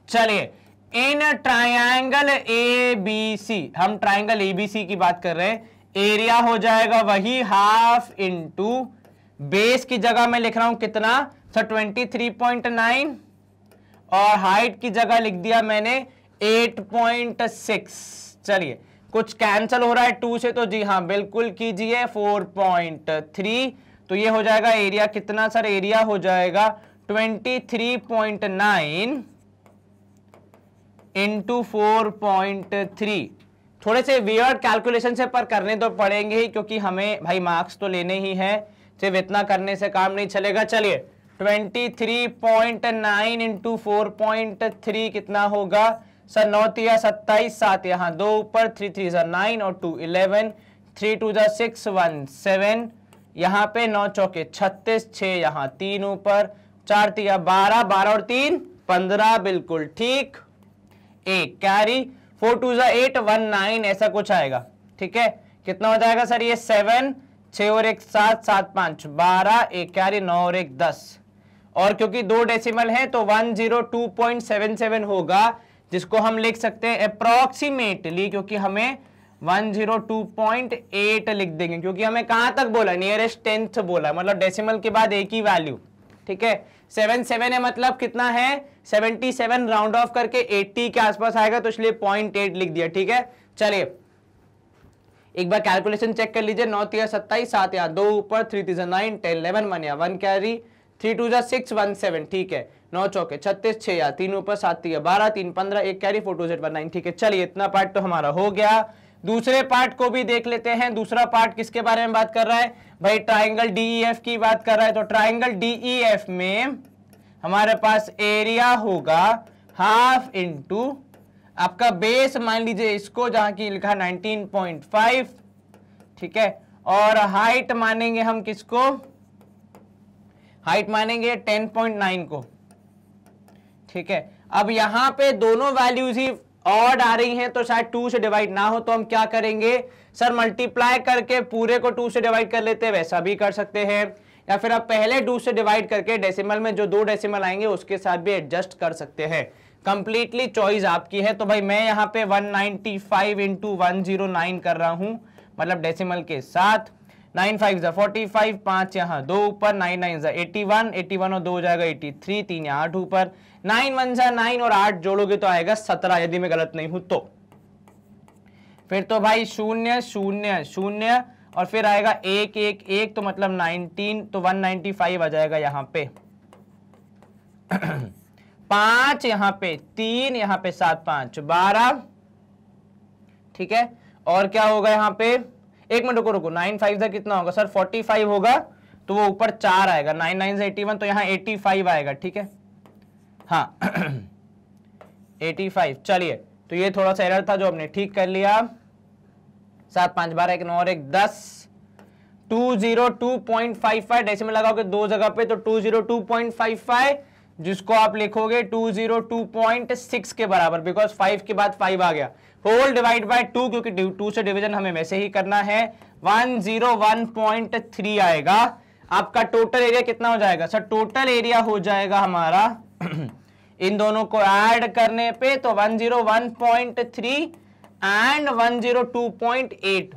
Speaker 1: चलिए इन ट्राइंगल ए बी सी, हम ट्राइंगल ए बी सी की बात कर रहे हैं, एरिया हो जाएगा वही हाफ इंटू बेस की जगह मैं लिख रहा हूं कितना सर 23.9 और हाइट की जगह लिख दिया मैंने 8.6। चलिए कुछ कैंसिल हो रहा है 2 से, तो जी हाँ बिल्कुल कीजिए 4.3, तो ये हो जाएगा एरिया कितना सर, एरिया हो जाएगा 23.9 इंटू 4.3। थोड़े से वियर्ड कैलकुलेशन से पर करने तो पड़ेंगे ही, क्योंकि हमें भाई मार्क्स तो लेने ही है, सिर्फ इतना करने से काम नहीं चलेगा। चलिए 23.9 इंटू 4.3 कितना होगा सर, 9 तिया 27, 7 यहाँ 2 ऊपर, 3 3 9 और 2 11, 3 2 6 1 7, यहाँ पे 9 चौके 36, 6 यहाँ 3 ऊपर, 4 तिया 12, 12 और 3 15, बिल्कुल ठीक, एक कैरी, 4 2 8 1 9 ऐसा कुछ आएगा, ठीक है। कितना हो जाएगा सर ये 7, 6 और 1 7, 7 5 12, एक कैरी, 9 और 1 10, और क्योंकि 2 डेसिमल है तो 102.77 होगा, जिसको हम लिख सकते हैं अप्रोक्सीमेटली, क्योंकि हमें 102.8 लिख देंगे, क्योंकि हमें कहां तक बोला, नियरेस्ट 10th बोला, मतलब डेसिमल के बाद एक ही वैल्यू, ठीक है। 77 है मतलब कितना है 77, राउंड ऑफ करके 80 के आसपास आएगा, तो इसलिए 0.8 लिख दिया, ठीक है। चलिए एक बार कैलकुलेशन चेक कर लीजिए, 9 तिया 27, 7 यहाँ 2 ऊपर, 3 3 9 10 11 1 या 1 कैरी, 3 2 6 1 7, ठीक है, 9 चौके 36, 6 या 3 ऊपर, 7 तिया 12, 3 15, 1 कैरी, 4 2 1 9, ठीक है। चलिए इतना पार्ट तो हमारा हो गया। दूसरे पार्ट को भी देख लेते हैं। दूसरा पार्ट किसके बारे में बात कर रहा है भाई, ट्राइंगल डीईएफ की बात कर रहा है। तो ट्राइंगल डीईएफ में हमारे पास एरिया होगा हाफ इंटू आपका बेस, मान लीजिए इसको, जहां की लिखा 19.5, ठीक है, और हाइट मानेंगे हम किसको, हाइट मानेंगे 10.9 को, ठीक है। अब यहां पे दोनों वैल्यूज ही ऑड आ रही हैं, तो शायद 2 से डिवाइड ना हो, तो हम क्या करेंगे सर, मल्टीप्लाई करके पूरे को 2 से डिवाइड कर लेते हैं, वैसा भी कर सकते हैं, या फिर आप पहले 2 से डिवाइड करके डेसिमल में जो 2 डेसिमल आएंगे उसके साथ भी एडजस्ट कर सकते हैं, कंप्लीटली चॉइस आपकी है। तो भाई मैं यहाँ पे 195 इंटू 109 कर रहा हूं, मतलब डेसिमल के साथ, 9 5 45, 5 यहाँ 2 ऊपर, 9 9 81, 81 और 2 हो जाएगा 83, 3 यहाँ 8 ऊपर, 9 1 9 और 8 जोड़ोगे तो आएगा 17, यदि मैं गलत नहीं हूं तो। फिर तो भाई 0 0 0 और फिर आएगा 1 1 1, तो मतलब 19, तो 195 आ जाएगा यहाँ पे 5 यहाँ पे 3, यहाँ पे 7 5 12, ठीक है। और क्या होगा यहाँ पे, एक मिनट रुको 9 5 से कितना होगा सर, 45 होगा, तो वो ऊपर 4 आएगा, 9 9 से 81, तो यहाँ 85 आएगा, ठीक है, हाँ 85। चलिए तो ये थोड़ा सा एरर था जो हमने ठीक कर लिया। 7 5 12 1 9 और 1 10, 202.55 डेसिमल लगाओगे 2 जगह पे, तो 202.55, जिसको आप लिखोगे 202.6 के बराबर, बिकॉज 5 के बाद 5 आ गया, होल डिवाइड बाय 2, क्योंकि 2 से डिवीजन हमें वैसे ही करना है, 101.3 आएगा। आपका टोटल एरिया कितना हो जाएगा सर, टोटल एरिया हो जाएगा हमारा इन दोनों को ऐड करने पे, तो 101.3 एंड 102.8,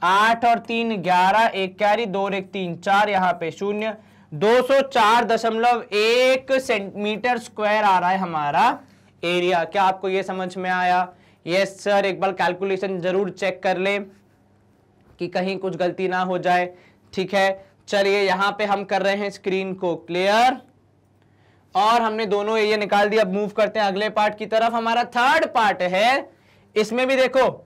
Speaker 1: 8 और 3 11, एक कैरी, 2 और 1 3 4, यहाँ पे 0, 204.1 सेंटीमीटर स्क्वायर आ रहा है हमारा एरिया। क्या आपको ये समझ में आया? यस सर, एक बार कैलकुलेशन जरूर चेक कर ले कि कहीं कुछ गलती ना हो जाए, ठीक है। चलिए यहां पे हम कर रहे हैं स्क्रीन को क्लियर, और हमने दोनों एरिया निकाल दिया। अब मूव करते हैं अगले पार्ट की तरफ। हमारा थर्ड पार्ट है, इसमें भी देखो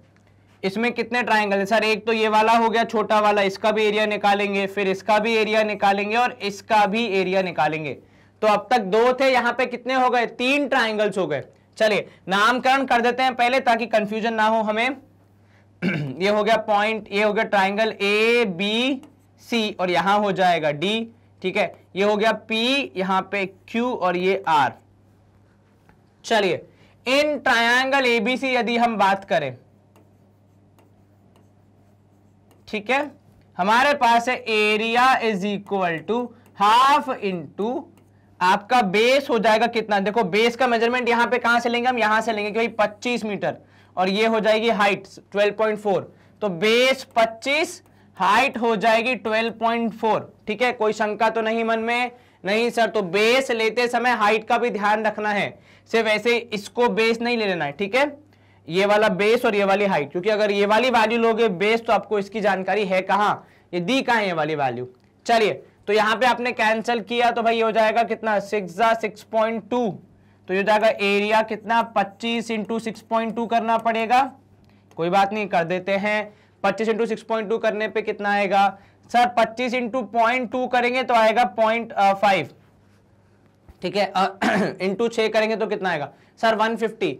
Speaker 1: इसमें कितने ट्राइंगल है सर, एक तो ये वाला हो गया छोटा वाला, इसका भी एरिया निकालेंगे, फिर इसका भी एरिया निकालेंगे और इसका भी एरिया निकालेंगे। तो अब तक 2 थे, यहां पे कितने हो गए, 3 ट्राइंगल्स हो गए। चलिए नामकरण कर देते हैं पहले, ताकि कंफ्यूजन ना हो हमें। ये हो गया पॉइंट, ये हो गया ट्राइंगल ए बी C और यहां हो जाएगा D, ठीक है। ये हो गया P, यहां पे Q और ये R। चलिए इन ट्रायंगल ABC यदि हम बात करें, ठीक है, हमारे पास है area is equal to half into आपका बेस हो जाएगा कितना, देखो बेस का मेजरमेंट यहां पे कहां से लेंगे हम, यहां से लेंगे कि भाई 25 मीटर और ये हो जाएगी हाइट 12.4, तो बेस 25, हाइट हो जाएगी 12.4, ठीक है। कोई शंका तो नहीं मन में? नहीं सर, तो बेस लेते समय हाइट का भी ध्यान रखना है, सिर्फ ऐसे इसको बेस नहीं ले लेना है, ठीक है, ये वाला बेस और ये वाली हाइट, क्योंकि अगर ये वाली वैल्यू लोगे बेस तो आपको इसकी जानकारी है कहां, ये दी कहां है ये वाली वैल्यू। चलिए तो यहां पे आपने कैंसिल किया तो भाई ये हो जाएगा कितना 6.2, तो ये हो जाएगा एरिया कितना 25 इंटू 6.2 करना पड़ेगा, कोई बात नहीं कर देते हैं। 25 इंटू 6.2 करने पे कितना आएगा सर, 25 इंटू 0.2 करेंगे तो आएगा 0.5, ठीक है, इंटू 6 करेंगे तो कितना आएगा सर 150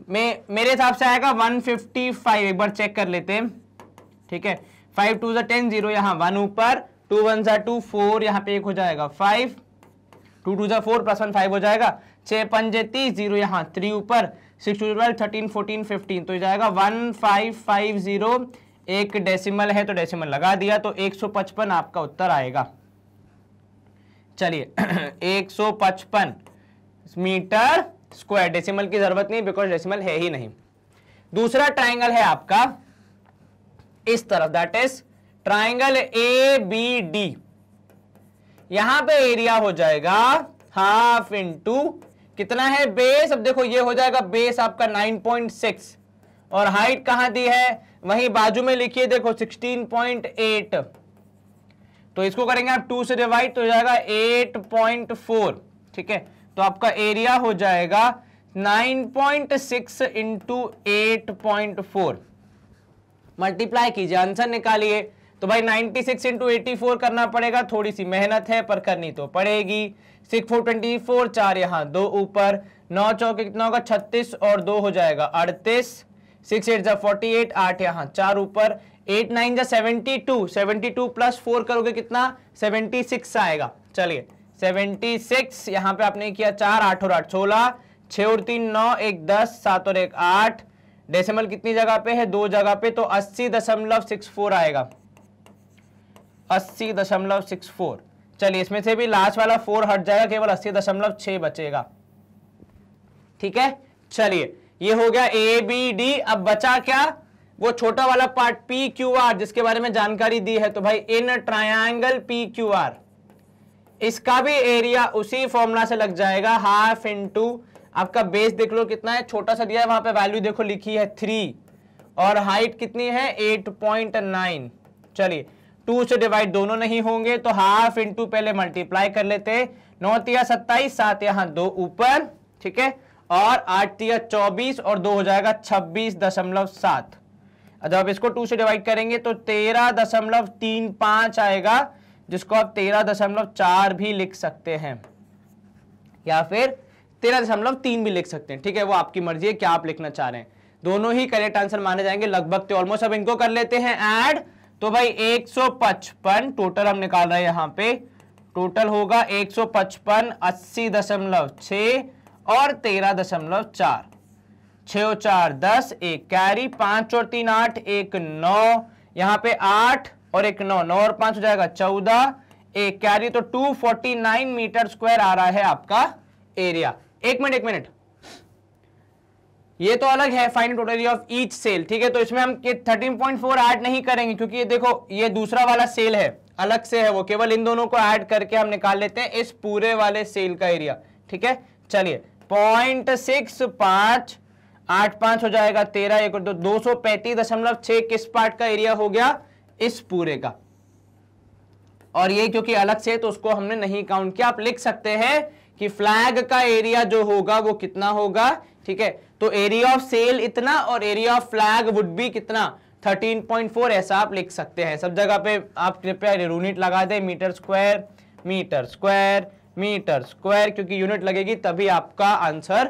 Speaker 1: में, मेरे हिसाब से आएगा 155, एक बार चेक कर लेते हैं, ठीक है। 5 2 10, 0 यहाँ 1 ऊपर, 2 1 2 4, यहाँ पे एक हो जाएगा 5, 2 2 4 प्लस 1 5 हो जाएगा, 6 5 30, 0 यहाँ 3 ऊपर, 6 2 12 13 14 15, तो जाएगा 1550, एक डेसिमल है तो डेसिमल लगा दिया, तो 155 आपका उत्तर आएगा। चलिए 155 मीटर स्क्वायर, डेसिमल की जरूरत नहीं बिकॉज डेसिमल है ही नहीं। दूसरा ट्राइंगल है आपका इस तरफ, दैट इज ट्राइंगल ABD, यहां पे एरिया हो जाएगा हाफ इंटू कितना है बेस, अब देखो ये हो जाएगा बेस आपका 9.6 और हाइट कहां दी है, वहीं बाजू में लिखिए देखो 16.8, तो इसको करेंगे आप 2 से डिवाइड तो हो जाएगा 8.4, ठीक है, तो आपका एरिया हो जाएगा 9.6 इंटू 8.4, मल्टीप्लाई कीजिए आंसर निकालिए, तो भाई 96 इंटू 84 करना पड़ेगा, थोड़ी सी मेहनत है पर करनी तो पड़ेगी। 6 4 24, 4 यहाँ 2 ऊपर, 9 चौके कितना होगा 36 और 2 हो जाएगा 38, 6 8 48, 8 यहाँ 4 ऊपर, 8 9 72, 72 प्लस 4 करोगे कितना 76 आएगा। चलिए 76, यहाँ पे आपने किया 4 8 और 8 16, 6 और 3 9, 1 10, 7 और 1 8, डेसिमल कितनी जगह पे है 2 जगह पे, तो 80.64 आएगा, 80.64। चलिए इसमें से भी लास्ट वाला 4 हट जाएगा, केवल 80.6 बचेगा, ठीक है। चलिए ये हो गया ABD, अब बचा क्या, वो छोटा वाला पार्ट PQR जिसके बारे में जानकारी दी है, तो भाई इन ट्रायंगल PQR इसका भी एरिया उसी फॉर्मूला से लग जाएगा, हाफ इंटू आपका बेस देख लो कितना है, छोटा सा दिया है वहां पे वैल्यू देखो लिखी है 3 और हाइट कितनी है 8.9। चलिए 2 से डिवाइड दोनों नहीं होंगे तो हाफ इंटू पहले मल्टीप्लाई कर लेते हैं, 9 तिया 27, 7 यहाँ 2 ऊपर, ठीक है, और 8 तिया 24 और 2 हो जाएगा 26.7। जब आप इसको 2 से डिवाइड करेंगे तो 13.35 आएगा, जिसको आप 13.4 भी लिख सकते हैं या फिर 13.3 भी लिख सकते हैं, ठीक है, वो आपकी मर्जी है क्या आप लिखना चाह रहे हैं, दोनों ही करेक्ट आंसर माने जाएंगे लगभग। तो ऑलमोस्ट अब इनको कर लेते हैं ऐड, तो भाई 155 टोटल हम निकाल रहे हैं, यहाँ पे टोटल होगा 155, 80.6 और 13.4, 6 और 4 10, एक कैरी, 5 और 3 8, एक 9, यहाँ पे 8 और एक 9, 9 और 5 हो जाएगा 14, एक कैरी, तो 249 मीटर स्क्वायर आ रहा है आपका एरिया। एक मिनट, ये तो अलग है find total area of each sail, ठीक है, तो इसमें हम 13.4 ऐड नहीं करेंगे क्योंकि ये देखो ये दूसरा वाला सेल है, अलग से है वो, केवल इन दोनों को ऐड करके हम निकाल लेते हैं इस पूरे वाले सेल का एरिया, ठीक है। चलिए 0.65 85 हो जाएगा 13, एक और 235.6 किस पार्ट का एरिया हो गया इस पूरे का, और ये क्योंकि अलग से तो उसको हमने नहीं काउंट किया। आप लिख सकते हैं कि फ्लैग का एरिया जो होगा वो कितना होगा, ठीक है, तो एरिया ऑफ सेल इतना और area of flag would be कितना 13.4, ऐसा आप लिख सकते हैं। सब जगह पे आप कृपया यूनिट लगा दें, metre square metre square metre square, क्योंकि यूनिट लगेगी तभी आपका आंसर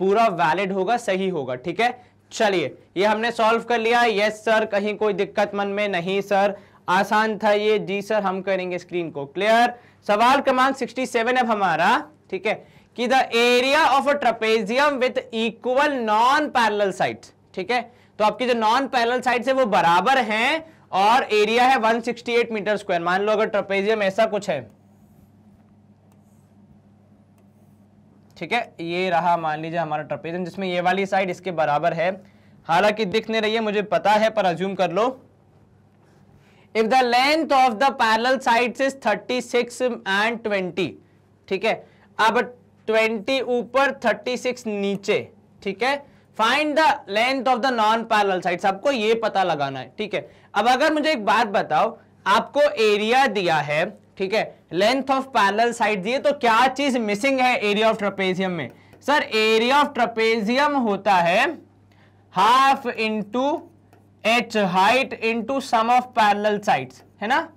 Speaker 1: पूरा वैलिड होगा, सही होगा, ठीक है। चलिए ये हमने सॉल्व कर लिया, यस सर, कहीं कोई दिक्कत मन में नहीं सर, आसान था ये। जी सर, हम करेंगे स्क्रीन को क्लियर। सवाल क्रमांक 67 अब हमारा, ठीक है, कि the area of a trapezium with equal non parallel sides, ठीक है, तो आपकी जो नॉन पैरेलल साइड्स है वो बराबर हैं और एरिया है 168 मीटर स्क्वायर। मान लो अगर ट्रेपेजियम ऐसा कुछ है, ठीक है, ये रहा मान लीजिए हमारा ट्रेपेजियम जिसमें ये वाली साइड इसके बराबर है, हालांकि दिख नहीं रही है मुझे पता है पर अज्यूम कर लो। If the length of the parallel sides is 36 and 20, ठीक है, अब 20 ऊपर 36 नीचे, ठीक है, find the length of the non parallel sides, आपको ये पता लगाना है, ठीक है। अब अगर मुझे एक बात बताओ, आपको एरिया दिया है, ठीक है, लेंथ ऑफ पैरेलल साइड दिए, तो क्या चीज मिसिंग है एरिया ऑफ ट्रेपेजियम में? सर एरिया ऑफ ट्रेपेजियम होता है half into H height into sum of parallel sides, है ना।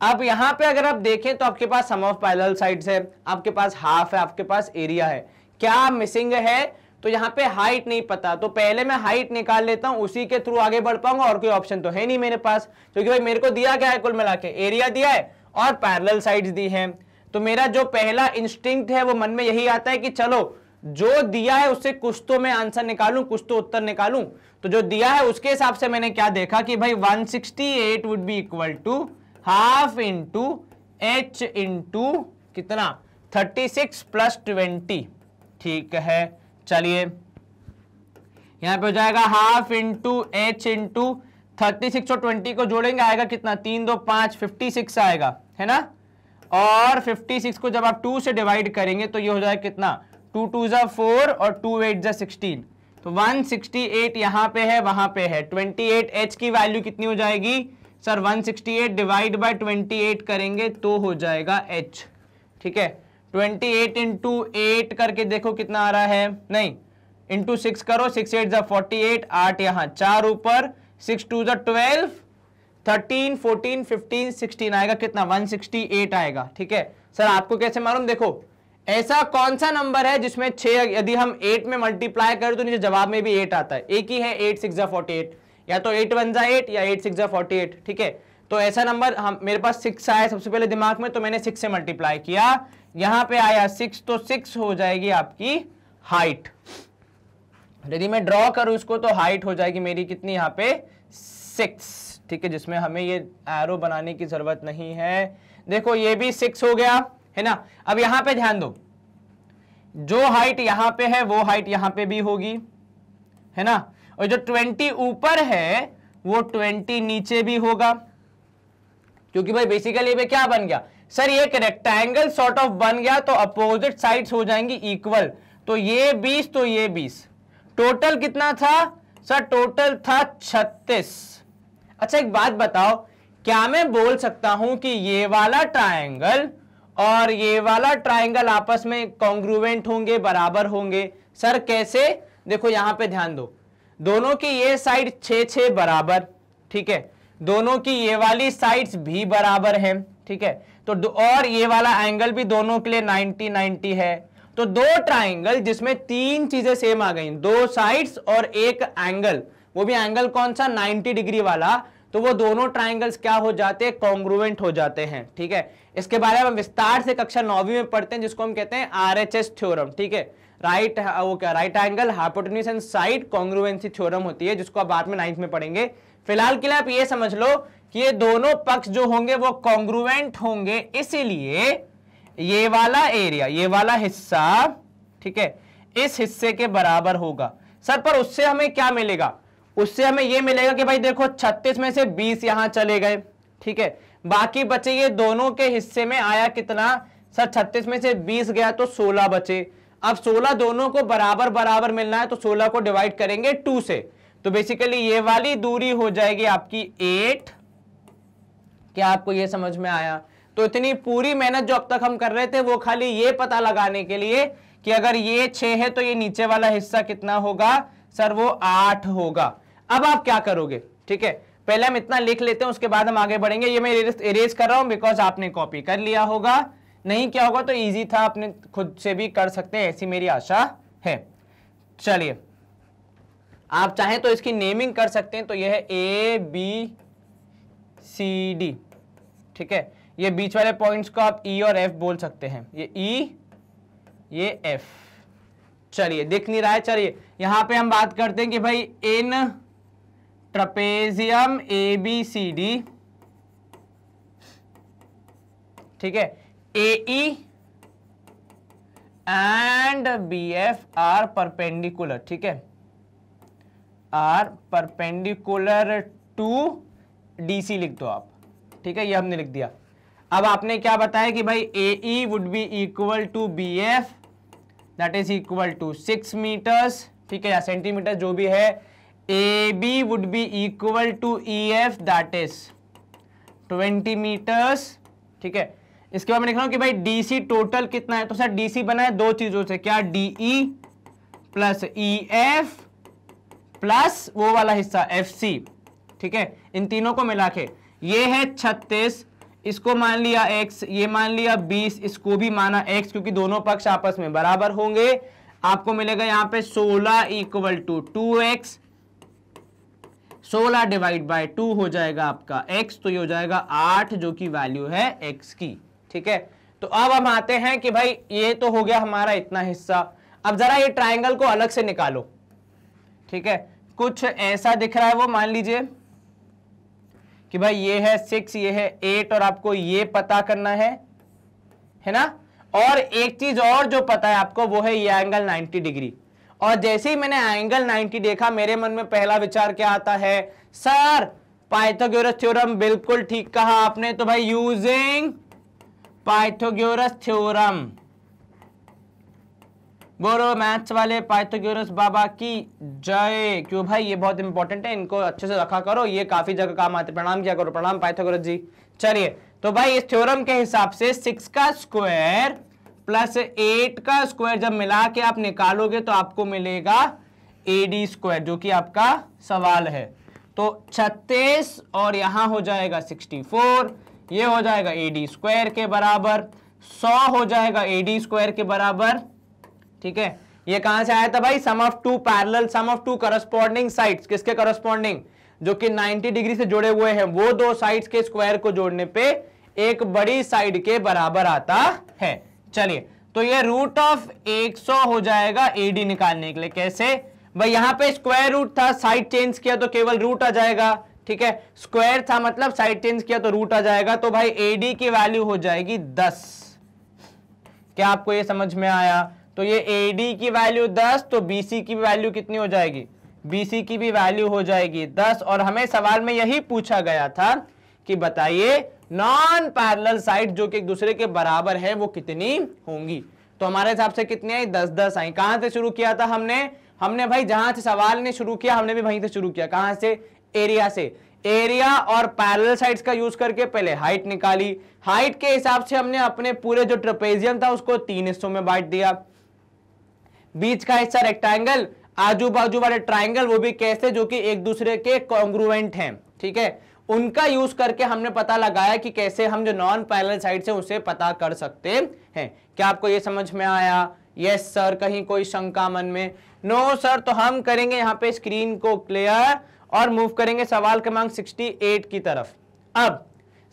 Speaker 1: अब यहां पे अगर आप देखें तो आपके पास सम ऑफ पैरेलल साइड्स है, आपके पास हाफ है, आपके पास एरिया है, क्या मिसिंग है? तो यहाँ पे हाइट नहीं पता, तो पहले मैं हाइट निकाल लेता हूं, उसी के थ्रू आगे बढ़ पाऊंगा, और कोई ऑप्शन तो है नहीं मेरे पास, क्योंकि भाई मेरे को दिया क्या है, कुल मिला के एरिया दिया है और पैरेलल साइड्स दी हैं। तो मेरा जो पहला इंस्टिंक्ट है वो मन में यही आता है कि चलो जो दिया है उससे कुछ तो मैं आंसर निकालूं, कुछ तो उत्तर निकालूं। तो जो दिया है उसके हिसाब से मैंने क्या देखा कि भाई 168 would be equal to half into H into कितना 36 प्लस 20, ठीक है। चलिए यहां पे हो जाएगा हाफ इंटू एच इंटू 36 और 20 को जोड़ेंगे आएगा कितना, 3 2 5 56 आएगा, है ना। और 56 को जब आप 2 से डिवाइड करेंगे तो ये हो जाएगा कितना, 2 2 जा 4 और 2 8 जा 16, तो 168 यहां पे है वहां पे है। 28 एच की वैल्यू कितनी हो जाएगी सर, 168 डिवाइड बाय 28 करेंगे तो हो जाएगा एच, ठीक है। 28 इंटू 8 करके देखो कितना आ रहा है, नहीं इंटू 6 करो, 6 8 जा 48, 8 यहां 4 ऊपर, 6 2 जा 12, 13 14 15 16 आएगा कितना, 168 आएगा, ठीक है। सर आपको कैसे मालूम? देखो ऐसा कौन सा नंबर है जिसमें 6 यदि हम 8 में मल्टीप्लाई करें तो नीचे जवाब में भी 8 आता है, एक ही है 8 6 जा 48, या तो 8 1 जा 8 या 8 6 जा 48, ठीक है। तो ऐसा नंबर हम मेरे पास 6 आया सबसे पहले दिमाग में, तो मैंने 6 से मल्टीप्लाई किया, यहां पे आया 6, तो 6 हो जाएगी आपकी हाइट। यदि मैं ड्रॉ करूं इसको तो हाइट हो जाएगी मेरी कितनी यहाँ पे 6, ठीक है, जिसमें हमें ये एरो बनाने की जरूरत नहीं है। देखो ये भी 6 हो गया, है ना। अब यहां पे ध्यान दो, जो हाइट यहां पे है वो हाइट यहां पे भी होगी, है ना, और जो 20 ऊपर है वो 20 नीचे भी होगा, क्योंकि भाई बेसिकली ये क्या बन गया सर, ये एक रेक्टेंगल सॉर्ट ऑफ बन गया, तो अपोजिट साइड्स हो जाएंगी इक्वल, तो ये 20 तो ये 20, टोटल कितना था सर, टोटल था 36। अच्छा एक बात बताओ, क्या मैं बोल सकता हूं कि ये वाला ट्रायंगल और ये वाला ट्रायंगल आपस में कॉन्ग्रुएंट होंगे, बराबर होंगे? सर कैसे? देखो यहां पे ध्यान दो, दोनों की ये साइड 6 6 बराबर, ठीक है, दोनों की ये वाली साइड्स भी बराबर हैं, ठीक है, तो और ये वाला एंगल भी दोनों के लिए 90 90 है, तो दो ट्राइंगल जिसमें 3 चीजें सेम आ गई, 2 साइड्स और एक एंगल, वो भी एंगल कौन सा 90 डिग्री वाला, तो वो दोनों ट्राइंगल्स क्या हो जाते हैं, कॉन्ग्रुएंट हो जाते हैं, ठीक है। इसके बारे में हम विस्तार से कक्षा 9वीं में पढ़ते हैं, जिसको हम कहते हैं RHS थ्योरम, ठीक है, right angle hypotenuse and side congruency theorem होती है, जिसको आप बाद में 9th में पढ़ेंगे। फिलहाल के लिए आप ये समझ लो कि ये दोनों पक्ष जो होंगे वो कॉन्ग्रुएंट होंगे, इसीलिए ये वाला एरिया, ये वाला हिस्सा, ठीक है, इस हिस्से के बराबर होगा। सर पर उससे हमें क्या मिलेगा? उससे हमें ये मिलेगा कि भाई देखो 36 में से 20 यहां चले गए, ठीक है, बाकी बचे ये दोनों के हिस्से में आया कितना सर, 36 में से 20 गया तो 16 बचे। अब 16 दोनों को बराबर बराबर मिलना है, तो 16 को डिवाइड करेंगे 2 से, तो बेसिकली ये वाली दूरी हो जाएगी आपकी 8। क्या आपको ये समझ में आया? तो इतनी पूरी मेहनत जो अब तक हम कर रहे थे वो खाली ये पता लगाने के लिए कि अगर ये 6 है तो ये नीचे वाला हिस्सा कितना होगा सर, वो 8 होगा। अब आप क्या करोगे, ठीक है, पहले हम इतना लिख लेते हैं, उसके बाद हम आगे बढ़ेंगे। ये मैं इरेज कर रहा हूं बिकॉज आपने कॉपी कर लिया होगा, नहीं क्या होगा तो इजी था, अपने खुद से भी कर सकते हैं, ऐसी मेरी आशा है। चलिए आप चाहें तो इसकी नेमिंग कर सकते हैं, तो यह है A B सी डी, ठीक है। ये बीच वाले पॉइंट्स को आप ई और एफ बोल सकते हैं, ये ई ये एफ। चलिए दिख नहीं रहा है, चलिए यहां पे हम बात करते हैं कि भाई in trapezium A B C D, ठीक है, A E and B F are perpendicular, ठीक है, are perpendicular to D C लिख दो आप, ठीक है, ये हमने लिख दिया। अब आपने क्या बताया कि भाई A E would be equal to B F, that is equal to 6 meters, ठीक है, या सेंटीमीटर जो भी है। A B would be equal to E F, that is 20 meters, ठीक है। इसके बाद मैं लिख रहा हूं कि भाई डी सी टोटल कितना है, तो सर डी सी बना है दो चीजों से, क्या, D E plus E F plus वो वाला हिस्सा एफ सी, ठीक है, इन तीनों को मिला के ये है 36, इसको मान लिया x, ये मान लिया 20, इसको भी माना x, क्योंकि दोनों पक्ष आपस में बराबर होंगे। आपको मिलेगा यहां पे 16 equal to 2x, 16 divide by 2 हो जाएगा आपका x, तो ये हो जाएगा 8 जो कि वैल्यू है x की, ठीक है। तो अब हम आते हैं कि भाई ये तो हो गया हमारा इतना हिस्सा। अब जरा ये ट्राइंगल को अलग से निकालो, ठीक है, कुछ ऐसा दिख रहा है वो, मान लीजिए कि भाई ये है 6, ये है 8 और आपको ये पता करना है ना। और एक चीज और जो पता है आपको वो है ये एंगल 90 डिग्री। और जैसे ही मैंने एंगल 90 देखा मेरे मन में पहला विचार क्या आता है, सर पाइथागोरस थ्योरम, बिल्कुल ठीक कहा आपने। तो भाई यूजिंग पाइथागोरस थ्योरम, बोलो मैथ्स वाले पाइथागोरस बाबा की जय। क्यों भाई, ये बहुत इंपॉर्टेंट है, इनको अच्छे से रखा करो, ये काफी जगह काम आते। प्रणाम किया करो, प्रणाम पाइथागोरस जी। चलिए तो भाई इस थ्योरम के हिसाब से 6 का स्क्वायर प्लस 8 का स्क्वायर जब मिला के आप निकालोगे तो आपको मिलेगा AD स्क्वायर, जो कि आपका सवाल है। तो 36 और यहां हो जाएगा 64, ये हो जाएगा AD स्क्वायर के बराबर, 100 हो जाएगा AD स्क्वायर के बराबर, ठीक है। ये कहां से आया था भाई, sum of two parallel, sum of two corresponding sides, किसके करस्पॉन्डिंग, जो कि 90 डिग्री से जुड़े हुए हैं, वो दो साइड्स के स्क्वायर को जोड़ने पे एक बड़ी साइड के बराबर आता है। चलिए तो ये रूट ऑफ 100 हो जाएगा AD निकालने के लिए। कैसे भाई, यहां पे स्क्वायर रूट था, साइड चेंज किया तो केवल रूट आ जाएगा, ठीक है, स्क्वायर था मतलब साइड चेंज किया तो रूट आ जाएगा। तो भाई AD की वैल्यू हो जाएगी 10। क्या आपको ये समझ में आया? तो ये AD की वैल्यू 10, तो BC की वैल्यू कितनी हो जाएगी, BC की भी वैल्यू हो जाएगी 10। और हमें सवाल में यही पूछा गया था कि बताइए नॉन पैरेलल साइड जो कि एक दूसरे के बराबर है वो कितनी होंगी। तो हमारे हिसाब से कितनी आई, 10-10 आई। कहां से शुरू किया था हमने भाई जहां से सवाल ने शुरू किया हमने भी वहीं से शुरू किया। कहां से, एरिया से। एरिया और पैरेलल साइड्स का यूज करके पहले हाइट निकाली, हाइट के हिसाब से हमने अपने पूरे जो ट्रेपेजियम था उसको 3 हिस्सों में बांट दिया। बीच का हिस्सा रेक्टेंगल, आजू बाजू वाले ट्राइंगल, वो भी कैसे, जो कि एक दूसरे के कॉन्ग्रुएंट हैं, ठीक है। उनका यूज करके हमने पता लगाया कि कैसे हम जो नॉन पैरेलल साइड से उसे पता कर सकते हैं। क्या आपको ये समझ में आया? यस सर, कहीं कोई शंका मन में? No sir. तो हम करेंगे यहाँ पे स्क्रीन को क्लियर और मूव करेंगे सवाल क्रमांक 68 की तरफ। अब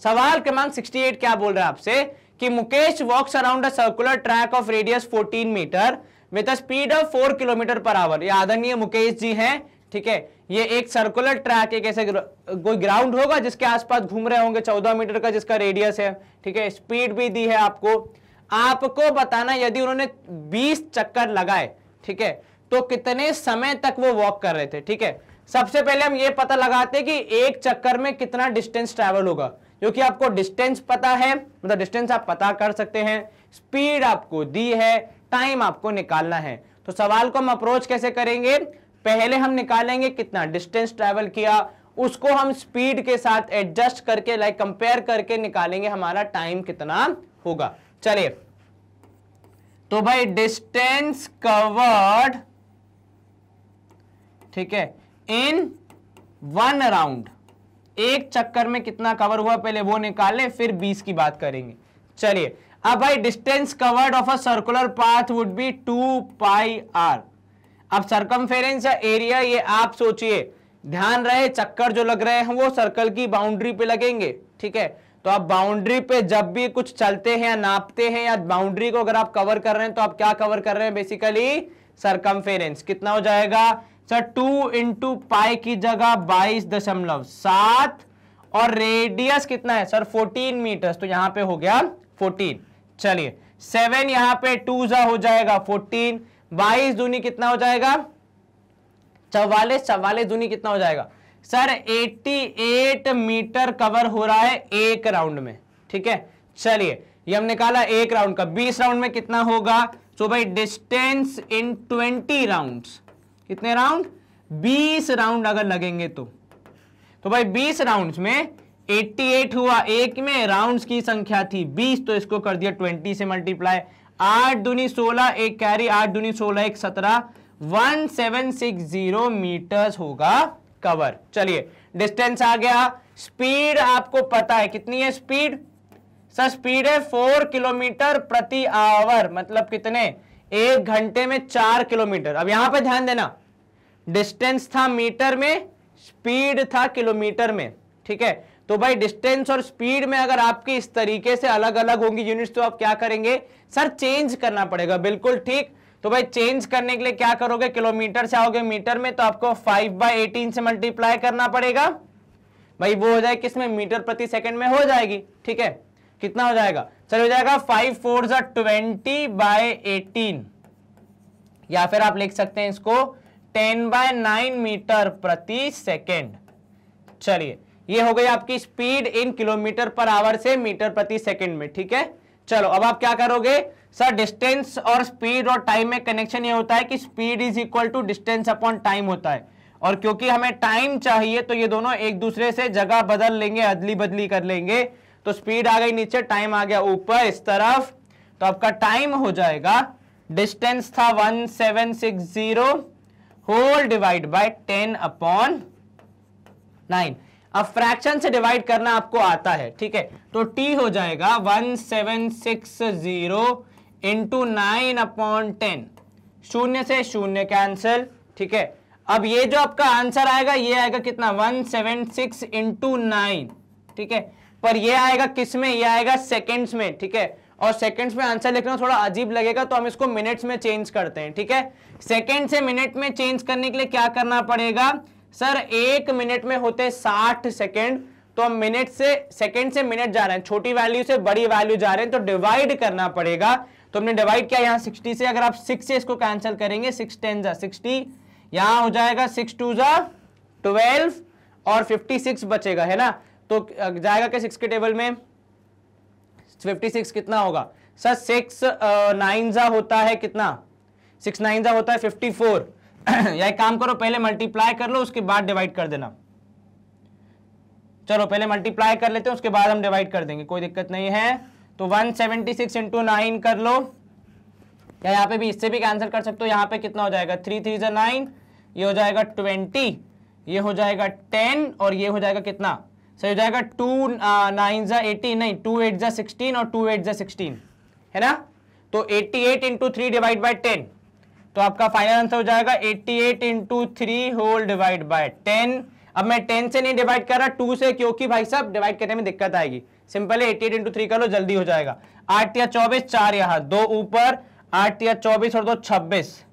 Speaker 1: सवाल क्रमांक 68 क्या बोल रहा है आपसे कि Mukesh walks around a circular track of radius 14 metre with a speed of 4 kilometre per hour. ये आदरणीय मुकेश जी हैं, ठीक है। ये एक सर्कुलर ट्रैक, एक ऐसे कोई ग्राउंड होगा जिसके आसपास घूम रहे होंगे, 14 मीटर का जिसका रेडियस है, ठीक है। स्पीड भी दी है आपको बताना यदि उन्होंने 20 चक्कर लगाए, ठीक है, तो कितने समय तक वो वॉक कर रहे थे, ठीक है। सबसे पहले हम ये पता लगाते हैं कि एक चक्कर में कितना डिस्टेंस ट्रैवल होगा, क्योंकि आपको डिस्टेंस पता है, मतलब डिस्टेंस आप पता कर सकते हैं, स्पीड आपको दी है, टाइम आपको निकालना है। तो सवाल को हम अप्रोच कैसे करेंगे, पहले हम निकालेंगे कितना डिस्टेंस ट्रैवल किया, उसको हम स्पीड के साथ एडजस्ट करके लाइक कंपेयर करके निकालेंगे हमारा टाइम कितना होगा। चलिए तो भाई डिस्टेंस कवर्ड, ठीक है, इन 1 राउंड, एक चक्कर में कितना कवर हुआ पहले वो निकालें, फिर 20 की बात करेंगे। चलिए अब भाई distance covered of a circular path would be 2 pi r। अब सरकमफेरेंस या एरिया ये आप सोचिए ध्यान रहे चक्कर जो लग रहे हैं वो सर्कल की बाउंड्री पे लगेंगे, ठीक है। तो आप बाउंड्री पे जब भी कुछ चलते हैं या नापते हैं या बाउंड्री को अगर आप कवर कर रहे हैं तो आप क्या कवर कर रहे हैं, बेसिकली सरकमफेरेंस। कितना हो जाएगा सर, 2 इंटू पाई की जगह 22.7 और रेडियस कितना है सर 14 मीटर, तो यहां पे हो गया 14। चलिए 7 यहां पे 2 जा हो जाएगा 14, 22 दूनी कितना हो जाएगा 44, 44 दूनी कितना हो जाएगा सर 88 मीटर कवर हो रहा है एक राउंड में, ठीक है। चलिए ये हम निकाला एक राउंड का, 20 राउंड में कितना होगा, सो भाई डिस्टेंस इन 20 राउंड्स, कितने राउंड 20 राउंड अगर लगेंगे तो भाई 20 राउंड्स में 88 हुआ, एक में राउंड्स की संख्या थी 20 तो इसको कर दिया 20 से मल्टीप्लाई, 8 दूनी 16, एक कैरी 8 दूनी 16 एक 17, 1760 मीटर्स होगा कवर। चलिए डिस्टेंस आ गया। स्पीड आपको पता है कितनी है स्पीड सर, स्पीड है 4 किलोमीटर प्रति आवर, मतलब कितने, एक घंटे में 4 किलोमीटर। अब यहां पे ध्यान देना, डिस्टेंस था मीटर में, स्पीड था किलोमीटर में, ठीक है। तो भाई डिस्टेंस और स्पीड में अगर आपकी इस तरीके से अलग अलग होंगी यूनिट्स तो आप क्या करेंगे सर, चेंज करना पड़ेगा, बिल्कुल ठीक। तो भाई चेंज करने के लिए क्या करोगे, किलोमीटर से आओगे मीटर में तो आपको 5/18 से मल्टीप्लाई करना पड़ेगा, भाई वो हो जाए किसमें, मीटर प्रति सेकंड में हो जाएगी, ठीक है। कितना हो जाएगा सर, हो जाएगा 5 4 20/18, या फिर आप लिख सकते हैं इसको 10/9 मीटर प्रति सेकेंड। चलिए ये हो गई आपकी speed in kilometre per hour से मीटर प्रति सेकंड में, ठीक है। चलो अब आप क्या करोगे सर, डिस्टेंस और स्पीड और टाइम में कनेक्शन ये होता है कि speed is equal to distance upon time होता है, और क्योंकि हमें टाइम चाहिए तो ये दोनों एक दूसरे से जगह बदल लेंगे, अदली बदली कर लेंगे। तो स्पीड आ गई नीचे, टाइम आ गया ऊपर इस तरफ, तो आपका टाइम हो जाएगा, डिस्टेंस था 1760 होल डिवाइड बाय 10/9। अब फ्रैक्शन से डिवाइड करना आपको आता है, ठीक है। तो t हो जाएगा 1760 इंटू 9/10, शून्य से शून्य कैंसिल, ठीक है। अब ये जो आपका आंसर आएगा ये आएगा कितना 176 इंटू 9, ठीक है। पर ये आएगा किस में, ये आएगा सेकेंड्स में, ठीक है। और सेकेंड्स में आंसर लिखना थोड़ा अजीब लगेगा तो हम इसको मिनट्स में चेंज करते हैं, ठीक है। सेकेंड से मिनट में चेंज करने के लिए क्या करना पड़ेगा सर, एक मिनट में होते 60 सेकेंड, तो हम मिनट से सेकेंड से मिनट जा रहे हैं, छोटी वैल्यू से बड़ी वैल्यू जा रहे हैं, तो डिवाइड करना पड़ेगा। तो हमने डिवाइड किया यहाँ 60 से, अगर आप 6 से इसको कैंसिल करेंगे 6 10 जा 60, यहाँ हो जाएगा 6 2 जा 12 और 56 बचेगा, है ना। तो जाएगा क्या 6 के टेबल में 56 कितना होगा सर, 6 9 जा होता है कितना, 6 9 जा होता है 54। या एक काम करो पहले मल्टीप्लाई कर लो उसके बाद डिवाइड कर देना, चलो पहले मल्टीप्लाई कर लेते हैं उसके बाद हम डिवाइड कर देंगे, कोई दिक्कत नहीं है। तो 176 इंटू 9 कर लो, या यहाँ पे भी इससे भी कैंसिल कर सकते हो, यहाँ पे कितना हो जाएगा 3 3 जा 9, ये हो जाएगा 20, ये हो जाएगा 10 और ये हो जाएगा कितना सही हो जाएगा 2 9 जा 18, नहीं 2 8 जा 16 और 2 8 जा 16, है ना। तो 88 इंटू 3 डिवाइड बाई 10, तो आपका फाइनल आंसर हो जाएगा 88 इंटू 3 होल डिवाइड बाय 10। अब मैं 10 से नहीं डिवाइड कर रहा 2 से, क्योंकि भाई साहब डिवाइड करने में दिक्कत आएगी, सिंपल है 88 इंटू 3 कर लो जल्दी हो जाएगा। 8 या 24, 4 यहाँ 2 ऊपर, 8 या 24 और 2 26,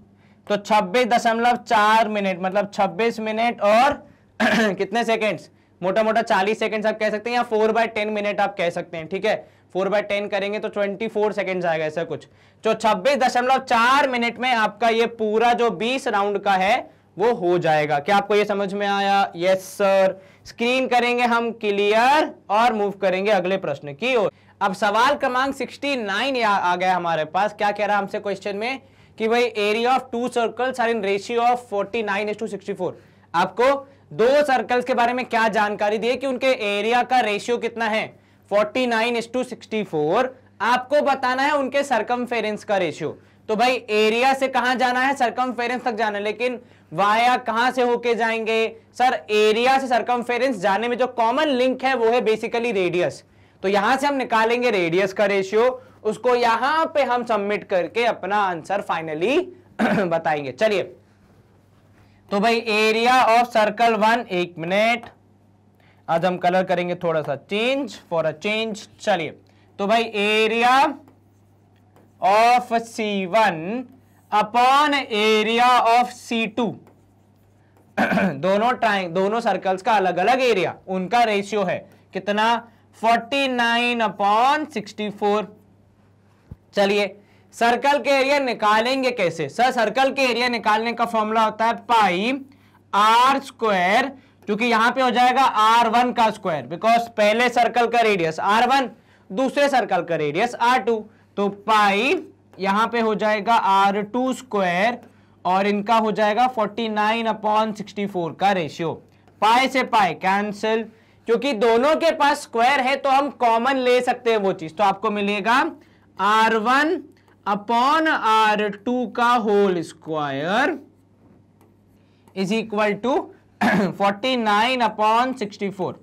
Speaker 1: तो 26.4 मिनट, मतलब 26 मिनट और कितने सेकेंड्स, मोटा मोटा 40 सेकेंड्स आप कह सकते हैं, या 4/10 मिनट आप कह सकते हैं, ठीक है। 4/10 करेंगे तो 24 सेकेंड्स आएगा, ऐसा कुछ। तो 26.4 मिनट में आपका ये पूरा जो 20 राउंड का है वो हो जाएगा। क्या आपको ये समझ में आया? Yes sir. स्क्रीन करेंगे हम क्लियर और मूव करेंगे अगले प्रश्न की ओर। अब सवाल क्रमांक 69 आ गया हमारे पास। क्या कह रहा है हमसे क्वेश्चन में कि भाई area of 2 circles are in ratio of 49:64। आपको 2 सर्कल्स के बारे में क्या जानकारी दी है कि उनके एरिया का रेशियो कितना है 49:64। आपको बताना है उनके सरकमफेरेंस का रेशियो। तो भाई एरिया से कहां जाना है, सरकमफेरेंस तक जाना है, लेकिन वाया कहां से होके जाएंगे सर, एरिया से सरकमफेरेंस जाने में जो कॉमन लिंक है वो है बेसिकली रेडियस। तो यहां से हम निकालेंगे रेडियस का रेशियो, उसको यहां पे हम सबमिट करके अपना आंसर फाइनली बताएंगे। चलिए तो भाई एरिया ऑफ सर्कल 1, 1 मिनट, आज हम कलर करेंगे थोड़ा सा चेंज फॉर अ चेंज। चलिए, तो भाई area of C1 upon area of C2 दोनों सर्कल्स का अलग अलग एरिया, उनका रेशियो है कितना, 49/64। चलिए, सर्कल के एरिया निकालेंगे कैसे सर? सर्कल के एरिया निकालने का फॉर्मूला होता है पाई आर स्क्वायर, क्योंकि यहां पे हो जाएगा R1 का स्क्वायर, बिकॉज पहले सर्कल का रेडियस R1, दूसरे सर्कल का रेडियस R2, तो पाई यहां पे हो जाएगा R2 स्क्वायर और इनका हो जाएगा 49/64 का रेशियो। पाई से पाई कैंसिल, क्योंकि दोनों के पास स्क्वायर है तो हम कॉमन ले सकते हैं वो चीज, तो आपको मिलेगा R1/R2 का whole square is equal to 49/64।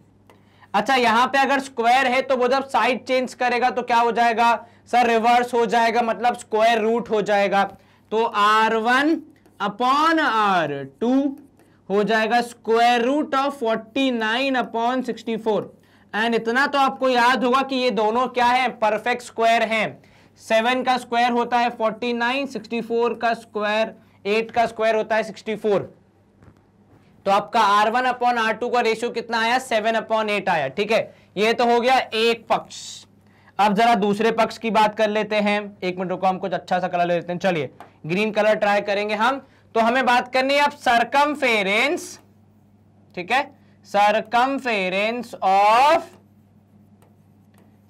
Speaker 1: अच्छा, यहां पे अगर स्क्वायर है तो वो जब साइड चेंज करेगा तो क्या हो जाएगा सर? रिवर्स हो जाएगा, मतलब स्क्वायर रूट हो जाएगा। तो R1/R2 हो जाएगा स्क्वायर रूट ऑफ 49/64। एंड इतना तो आपको याद होगा कि ये दोनों क्या है, परफेक्ट स्क्वायर हैं। 7 का स्क्वायर होता है 49, 64 का स्क्वायर, 8 का स्क्वायर होता है 64। तो आपका R1/R2 का रेशियो कितना आया, 7/8 आया। ठीक है, ये तो हो गया एक पक्ष। अब जरा दूसरे पक्ष की बात कर लेते हैं। एक मिनट रुको, हम कुछ अच्छा सा कलर ले लेते हैं। चलिए, ग्रीन कलर ट्राई करेंगे हम। तो हमें बात करनी है अब सरकमफेरेंस, ठीक है, circumference of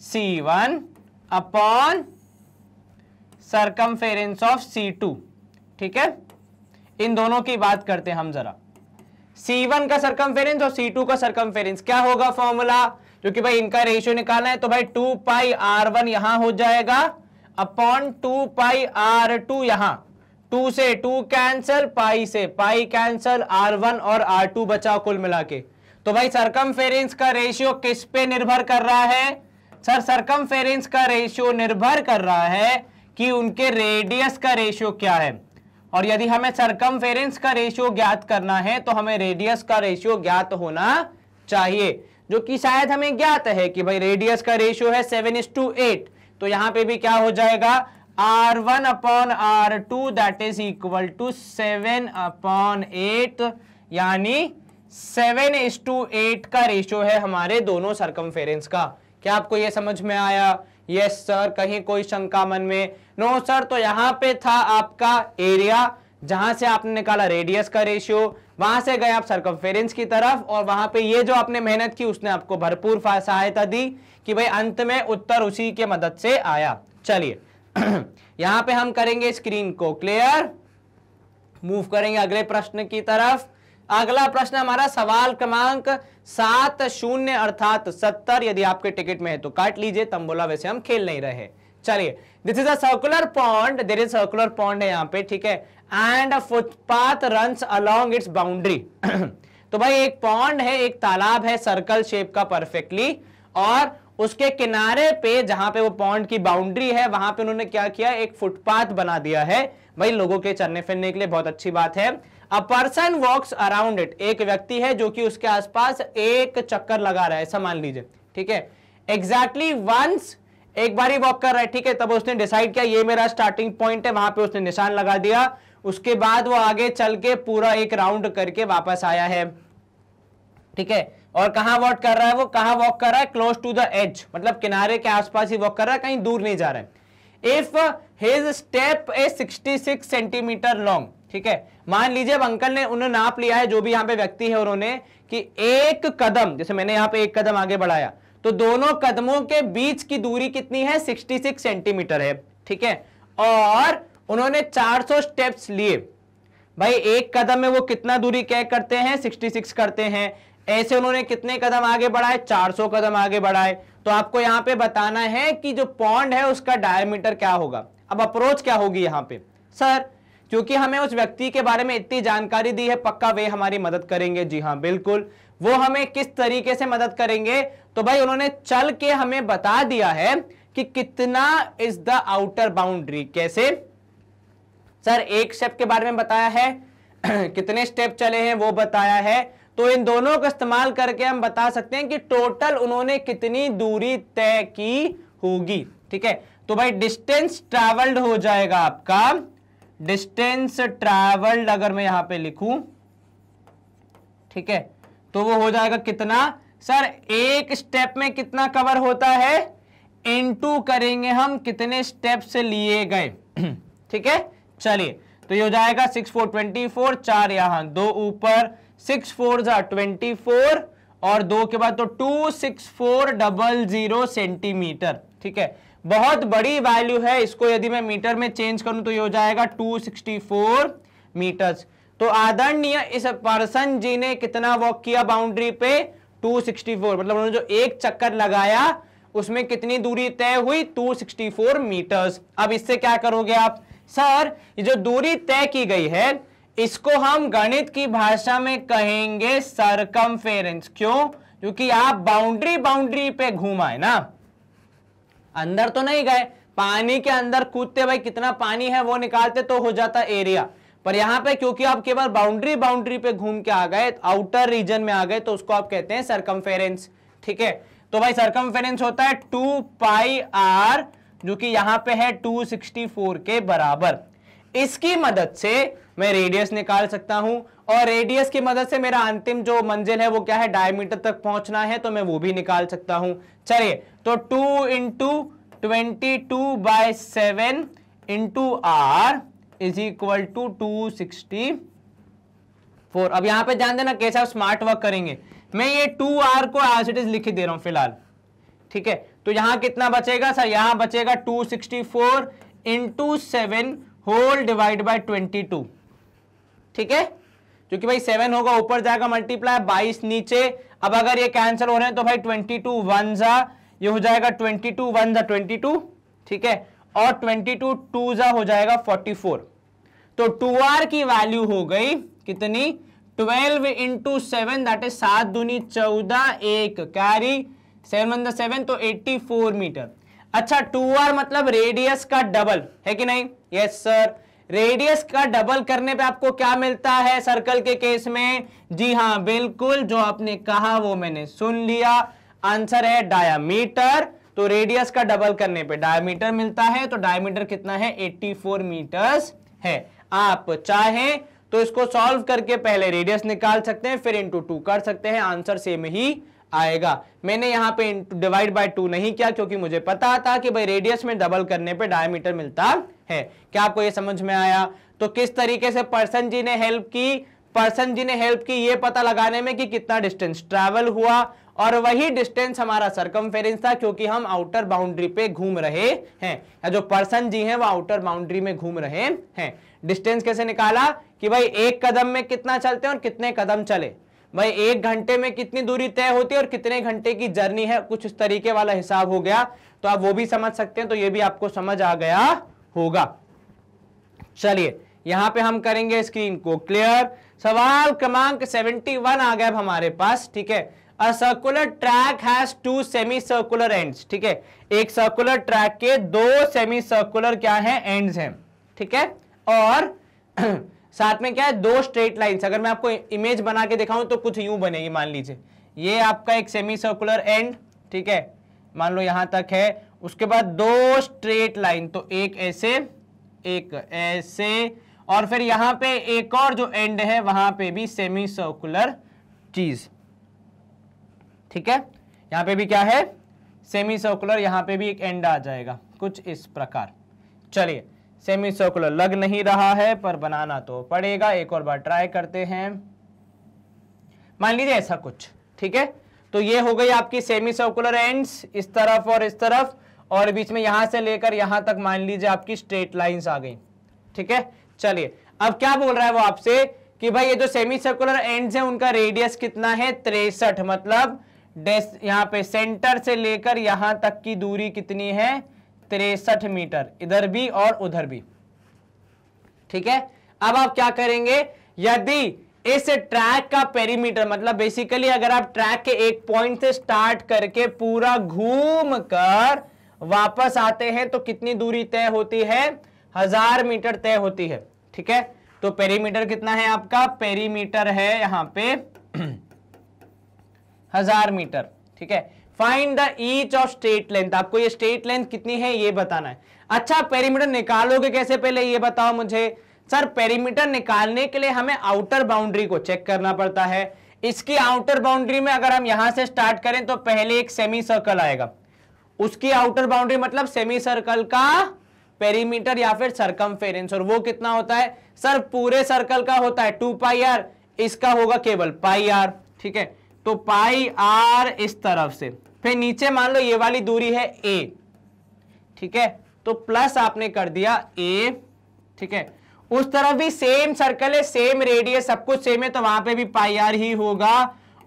Speaker 1: C1 upon circumference of C2। ठीक है, इन दोनों की बात करते हैं हम जरा। C1 का सरकमफेरेंस और C2 का सरकमफेरेंस क्या होगा फॉर्मूला, क्योंकि भाई इनका रेशियो निकालना है, तो भाई 2πr1 यहां हो जाएगा अपॉन 2πr2 यहां, 2 से 2 कैंसल, पाई से पाई कैंसल, R1 और R2 बचा कुल मिला के। तो भाई सरकमफेरेंस का रेशियो किस पे निर्भर कर रहा है सर? सरकमफेरेंस का रेशियो निर्भर कर रहा है कि उनके रेडियस का रेशियो क्या है, और यदि हमें सरकमफेरेंस का रेशियो ज्ञात करना है तो हमें रेडियस का रेशियो ज्ञात होना चाहिए, जो कि शायद हमें ज्ञात है कि भाई रेडियस का रेशियो है 7:8। तो यहां पे भी क्या हो जाएगा, R1/R2 that is equal to 7/8, यानी 7:8 का रेशियो है हमारे दोनों सरकमफेरेंस का। क्या आपको यह समझ में आया? यस सर, कहीं कोई शंका मन में? No sir. तो यहां पे था आपका एरिया, जहां से आपने निकाला रेडियस का रेशियो, वहां से गए आप सरकमफेरेंस की तरफ, और वहां पे ये जो आपने मेहनत की उसने आपको भरपूर सहायता दी कि भाई अंत में उत्तर उसी के मदद से आया। चलिए यहां पे हम करेंगे स्क्रीन को क्लियर, मूव करेंगे अगले प्रश्न की तरफ। अगला प्रश्न हमारा सवाल क्रमांक 70 अर्थात 70। यदि आपके टिकट में है तो काट लीजिए, तंबोला वैसे हम खेल नहीं रहे। चलिए, this is a circular pond, there is circular pond है यहाँ पे, ठीक है, and a footpath runs along its boundary. तो भाई एक पॉन्ड है, एक तालाब है सर्कल शेप का परफेक्टली, और उसके किनारे पे जहां पे वो पॉन्ड की बाउंड्री है वहां पे उन्होंने क्या किया, एक फुटपाथ बना दिया है भाई लोगों के चलने फिरने के लिए। बहुत अच्छी बात है। A person walks around it, एक व्यक्ति है जो कि उसके आसपास एक चक्कर लगा रहा है, ऐसा मान लीजिए, ठीक है, एग्जैक्टली वंस, एक बार ही वॉक कर रहा है, ठीक है, तब उसने डिसाइड किया ये मेरा स्टार्टिंग पॉइंट है, वहां पे उसने निशान लगा दिया। उसके बाद वो आगे चल के पूरा एक राउंड करके वापस आया है, ठीक है, और कहां वॉक कर रहा है, वो कहां वॉक कर रहा है, क्लोज टू द एज, मतलब किनारे के आसपास ही वॉक कर रहा है, कहीं दूर नहीं जा रहा है। If his step is 66 centimetre long, ठीक है, मान लीजिए अब अंकल ने उन्हें नाप लिया है, जो भी यहाँ पे व्यक्ति है उन्होंने, कि एक कदम, जैसे मैंने यहाँ पे एक कदम आगे बढ़ाया तो दोनों कदमों के बीच की दूरी कितनी है, 66 सेंटीमीटर है, ठीक है, और उन्होंने 400 स्टेप्स लिए। भाई एक कदम में वो कितना दूरी तय करते हैं, 66 करते हैं, ऐसे उन्होंने कितने कदम आगे बढ़ाए, 400 कदम आगे बढ़ाए। तो आपको यहां पे बताना है कि जो पॉन्ड है उसका डायमीटर क्या होगा। अब अप्रोच क्या होगी यहां पे सर, क्योंकि हमें उस व्यक्ति के बारे में इतनी जानकारी दी है, पक्का वे हमारी मदद करेंगे। जी हाँ बिल्कुल, वो हमें किस तरीके से मदद करेंगे, तो भाई उन्होंने चल के हमें बता दिया है कि कितना इज द आउटर बाउंड्री। कैसे सर, एक स्टेप के बारे में बताया है, कितने स्टेप चले हैं वो बताया है। तो इन दोनों का इस्तेमाल करके हम बता सकते हैं कि टोटल उन्होंने कितनी दूरी तय की होगी। ठीक है, तो भाई डिस्टेंस ट्रैवल्ड हो जाएगा आपका, डिस्टेंस ट्रैवल्ड अगर मैं यहां पे लिखूं, ठीक है, तो वो हो जाएगा कितना सर, एक स्टेप में कितना कवर होता है, इनटू करेंगे हम कितने स्टेप से लिए गए। ठीक है, चलिए, तो ये हो जाएगा 6 4 24, 4 यहां, 2 ऊपर, 6 4 जा 24 और 2 के बाद तो 26400 सेंटीमीटर। ठीक है, बहुत बड़ी वैल्यू है, इसको यदि मैं मीटर में चेंज करूं तो ये हो जाएगा 264 मीटर्स। तो आदरणीय इस पर्सन जी ने कितना वॉक किया बाउंड्री पे, 264, मतलब उन्होंने जो एक चक्कर लगाया उसमें कितनी दूरी तय हुई, 264 मीटर्स। अब इससे क्या करोगे आप, सर ये जो दूरी तय की गई है इसको हम गणित की भाषा में कहेंगे सरकमफेरेंस। क्यों, क्योंकि आप बाउंड्री पे घूमाए ना, अंदर तो नहीं गए, पानी के अंदर कूदते भाई कितना पानी है वो निकालते तो हो जाता एरिया, पर यहां पे क्योंकि आप केवल बाउंड्री पे घूम के आ गए, आउटर रीजन में आ गए, तो उसको आप कहते हैं सरकमफेरेंस। ठीक है, तो भाई सरकमफेरेंस होता है 2 पाई आर, जो कि यहां पे है 264 के बराबर। इसकी मदद से मैं रेडियस निकाल सकता हूं, और रेडियस की मदद से मेरा अंतिम जो मंजिल है वो क्या है, डायमीटर तक पहुंचना है, तो मैं वो भी निकाल सकता हूं। चलिए, तो 2 into 22/7 into R is equal to 264। अब यहां पे ध्यान देना कैसे आप स्मार्ट वर्क करेंगे। मैं ये 2r को एज इट इज लिख दे रहा हूं फिलहाल। ठीक है, तो यहां कितना बचेगा सर, यहां बचेगा 264 इंटू 7 होल डिवाइड बाय 22। ठीक है, क्योंकि भाई 7 होगा ऊपर जाएगा मल्टीप्लाई, 22 नीचे। अब अगर ये कैंसिल हो रहे हैं तो भाई 22 1 जा, ये हो जाएगा 22 1 जा 22। ठीक है, और 22 2 जा हो जाएगा 44। तो 2r की वैल्यू हो गई कितनी, 12 इंटू 7 दैट इज 7 दूनी 14, एक कैरी 7 1 7 तो 84 मीटर। अच्छा, 2r मतलब रेडियस का डबल है कि नहीं, यस सर, रेडियस का डबल करने पे आपको क्या मिलता है सर्कल के केस में, जी हां बिल्कुल, जो आपने कहा वो मैंने सुन लिया, आंसर है डायामीटर। तो रेडियस का डबल करने पे डायमीटर मिलता है, तो डायमीटर कितना है, 84 मीटर्स है। आप चाहें तो इसको सॉल्व करके पहले रेडियस निकाल सकते हैं, फिर इंटू 2 कर सकते हैं, आंसर सेम ही आएगा। मैंने यहां पे डिवाइड बाय 2 नहीं किया क्योंकि मुझे पता था कि भाई रेडियस में डबल करने पे डायमीटर मिलता है। क्या आपको ये समझ में आया। तो किस तरीके से पर्सन जी ने हेल्प की, पर्सन जी ने हेल्प की ये पता लगाने में कि कितना डिस्टेंस ट्रैवल हुआ, और वही डिस्टेंस हमारा सरकमफेरेंस था क्योंकि हम आउटर बाउंड्री पे घूम रहे हैं, या जो पर्सन जी हैं वो आउटर बाउंड्री में घूम रहे हैं। डिस्टेंस कैसे निकाला कि भाई एक कदम में कितना चलते हैं और कितने कदम चले, भाई 1 घंटे में कितनी दूरी तय होती है और कितने घंटे की जर्नी है, कुछ इस तरीके वाला हिसाब हो गया। तो आप वो भी समझ सकते हैं, तो ये भी आपको समझ आ गया होगा। चलिए, यहां पे हम करेंगे स्क्रीन को क्लियर। सवाल क्रमांक 71 आ गया हमारे पास। ठीक है, अ circular track has 2 semi circular ends. ठीक है, एक सर्कुलर ट्रैक के 2 सेमी सर्कुलर क्या है, एंड्स हैं। ठीक है, और साथ में क्या है, 2 स्ट्रेट लाइंस। अगर मैं आपको इमेज बना के दिखाऊं तो कुछ यूं बनेगी, मान लीजिए ये आपका एक सेमी सर्कुलर एंड, ठीक है, मान लो यहां तक है, उसके बाद 2 स्ट्रेट लाइन, तो एक ऐसे एक ऐसे, और फिर यहां पे एक और जो एंड है वहां पे भी सेमी सर्कुलर चीज। ठीक है, यहां पे भी क्या है, सेमी सर्कुलर, यहां पे भी एक एंड आ जाएगा कुछ इस प्रकार। चलिए, सेमी सर्कुलर लग नहीं रहा है पर बनाना तो पड़ेगा, एक और बार ट्राई करते हैं। मान लीजिए ऐसा कुछ। ठीक है, तो ये हो गई आपकी सेमी सर्कुलर एंड्स, इस तरफ और इस तरफ, और बीच में यहां से लेकर यहां तक मान लीजिए आपकी स्ट्रेट लाइंस आ गई। ठीक है, चलिए अब क्या बोल रहा है वो आपसे कि भाई ये जो सेमी सर्कुलर एंड्स हैं उनका रेडियस कितना है, 63, मतलब यहां पे सेंटर से लेकर यहां तक की दूरी कितनी है, 63 मीटर, इधर भी और उधर भी। ठीक है, अब आप क्या करेंगे, यदि इस ट्रैक का पेरीमीटर, मतलब बेसिकली अगर आप ट्रैक के एक पॉइंट से स्टार्ट करके पूरा घूम कर वापस आते हैं तो कितनी दूरी तय होती है, 1000 मीटर तय होती है। ठीक है, तो पेरीमीटर कितना है आपका, पेरीमीटर है यहाँ पे 1000 मीटर, ठीक है। Find the each of straight length, आपको ये स्ट्रेट लेंथ कितनी है ये बताना है। अच्छा पेरीमीटर निकालोगे कैसे, पहले ये बताओ मुझे। सर पेरीमीटर निकालने के लिए हमें आउटर बाउंड्री को चेक करना पड़ता है। इसकी आउटर बाउंड्री में अगर हम यहां से स्टार्ट करें तो पहले एक सेमी सर्कल आएगा, उसकी आउटर बाउंड्री मतलब सेमी सर्कल का पेरीमीटर या फिर सरकमफेरेंस, और वो कितना होता है सर, पूरे सर्कल का होता है 2 पाई आर, इसका होगा केवल पाई आर, ठीक है। तो पाई आर इस तरफ से, फिर नीचे मान लो ये वाली दूरी है a, ठीक है, तो प्लस आपने कर दिया a, ठीक है। उस तरफ भी सेम सर्कल है, सेम रेडियस, सब कुछ सेम है, तो वहां पे भी पाई आर ही होगा,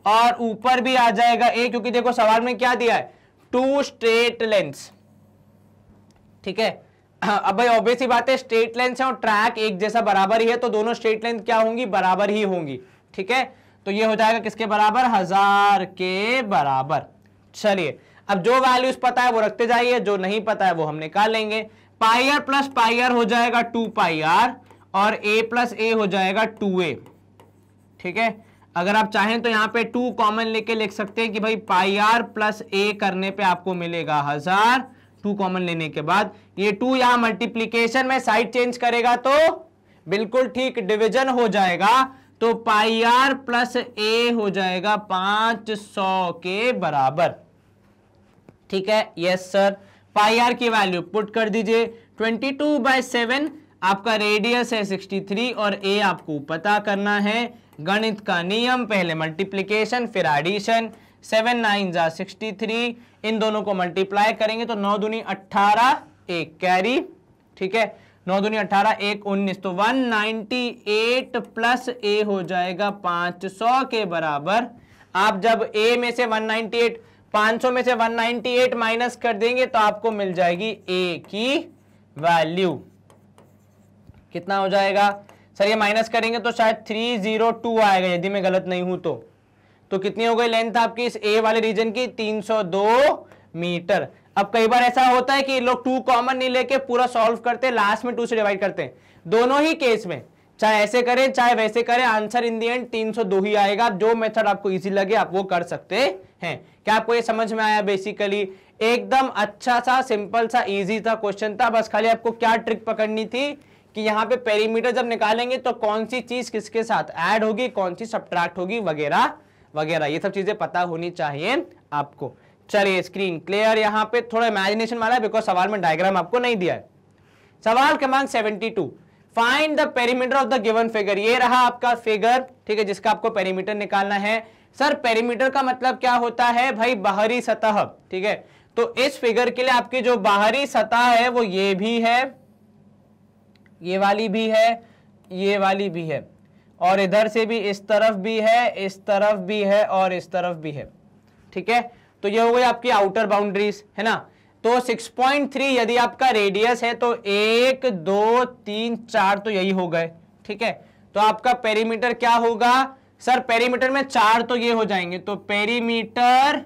Speaker 1: और ऊपर भी आ जाएगा a, क्योंकि देखो सवाल में क्या दिया है, 2 स्ट्रेट लेंथ्स, ठीक है। अब भाई ऑब्वियस ही बात है, स्ट्रेट लेंथ है और ट्रैक एक जैसा बराबर ही है, तो दोनों स्ट्रेट लेंथ क्या होंगी, बराबर ही होंगी, ठीक है। तो ये हो जाएगा किसके बराबर, 1000 के बराबर। चलिए अब जो वैल्यूज पता है वो रखते जाइए, जो नहीं पता है वो हम निकाल लेंगे। पाई आर प्लस पाई आर हो जाएगा 2 पाई आर, और a प्लस a हो जाएगा 2a, ठीक है। अगर आप चाहें तो यहाँ पे 2 कॉमन लेके लिख सकते हैं कि भाई पाई आर प्लस a करने पे आपको मिलेगा 1000, 2 कॉमन लेने के बाद ये 2 यहां मल्टीप्लीकेशन में साइड चेंज करेगा तो बिल्कुल ठीक डिवीजन हो जाएगा, तो पाई आर प्लस a हो जाएगा 500 के बराबर, ठीक है। यस सर, पाई आर की वैल्यू पुट कर दीजिए, 22/7 आपका रेडियस है 63, और a आपको पता करना है। गणित का नियम, पहले मल्टीप्लीकेशन फिर एडिशन, 7 9 जा 63, इन दोनों को मल्टीप्लाई करेंगे तो 9 दूनी 18, एक कैरी, ठीक है, 9 दूनी 18, एक 19, तो 198 प्लस a हो जाएगा 500 के बराबर। आप जब a में से 198, 500 में से 198 माइनस कर देंगे तो आपको मिल जाएगी a की वैल्यू, कितना हो जाएगा सर, ये माइनस करेंगे तो शायद 302 आएगा यदि मैं गलत नहीं हूं तो कितनी हो गई लेंथ आपकी इस ए वाले रीजन की, 302 मीटर। अब कई बार ऐसा होता है कि लोग 2 कॉमन नहीं लेके पूरा सॉल्व करते, लास्ट में 2 से डिवाइड करते हैं। दोनों ही केस में चाहे ऐसे करें चाहे वैसे करें, आंसर इन दी एंड 302 ही आएगा। जो मेथड आपको इजी लगे आप वो कर सकते हैं। क्या आपको ये समझ में आया? बेसिकली एकदम अच्छा सा सिंपल सा इजी सा क्वेश्चन था, बस खाली आपको क्या ट्रिक पकड़नी थी कि यहाँ पे पेरीमीटर जब निकालेंगे तो कौन सी चीज किसके साथ ऐड होगी, कौन सी सब्ट्रैक्ट होगी, वगैरह वगैरह, ये सब चीजें पता होनी चाहिए आपको। चलिए स्क्रीन क्लियर, यहाँ पे थोड़ा इमेजिनेशन वाला है बिकॉज सवाल में डायग्राम आपको नहीं दिया है। सवाल क्रमांक 72, find the perimeter of the given figure. ये रहा आपका फिगर, ठीक है, जिसका आपको पेरीमीटर निकालना है। सर पेरीमीटर का मतलब क्या होता है भाई? बाहरी सतह, ठीक है। तो इस फिगर के लिए आपकी जो बाहरी सतह है वो ये भी है, ये वाली भी है, ये वाली भी है, और इधर से भी इस तरफ भी है, इस तरफ भी है, और इस तरफ भी है, ठीक है। तो ये हो गई आपकी आउटर बाउंड्रीज, है ना। तो 6.3 यदि आपका रेडियस है तो 1 2 3 4 तो यही हो गए, ठीक है। तो आपका पेरीमीटर क्या होगा? सर पेरीमीटर में 4 तो ये हो जाएंगे, तो perimeter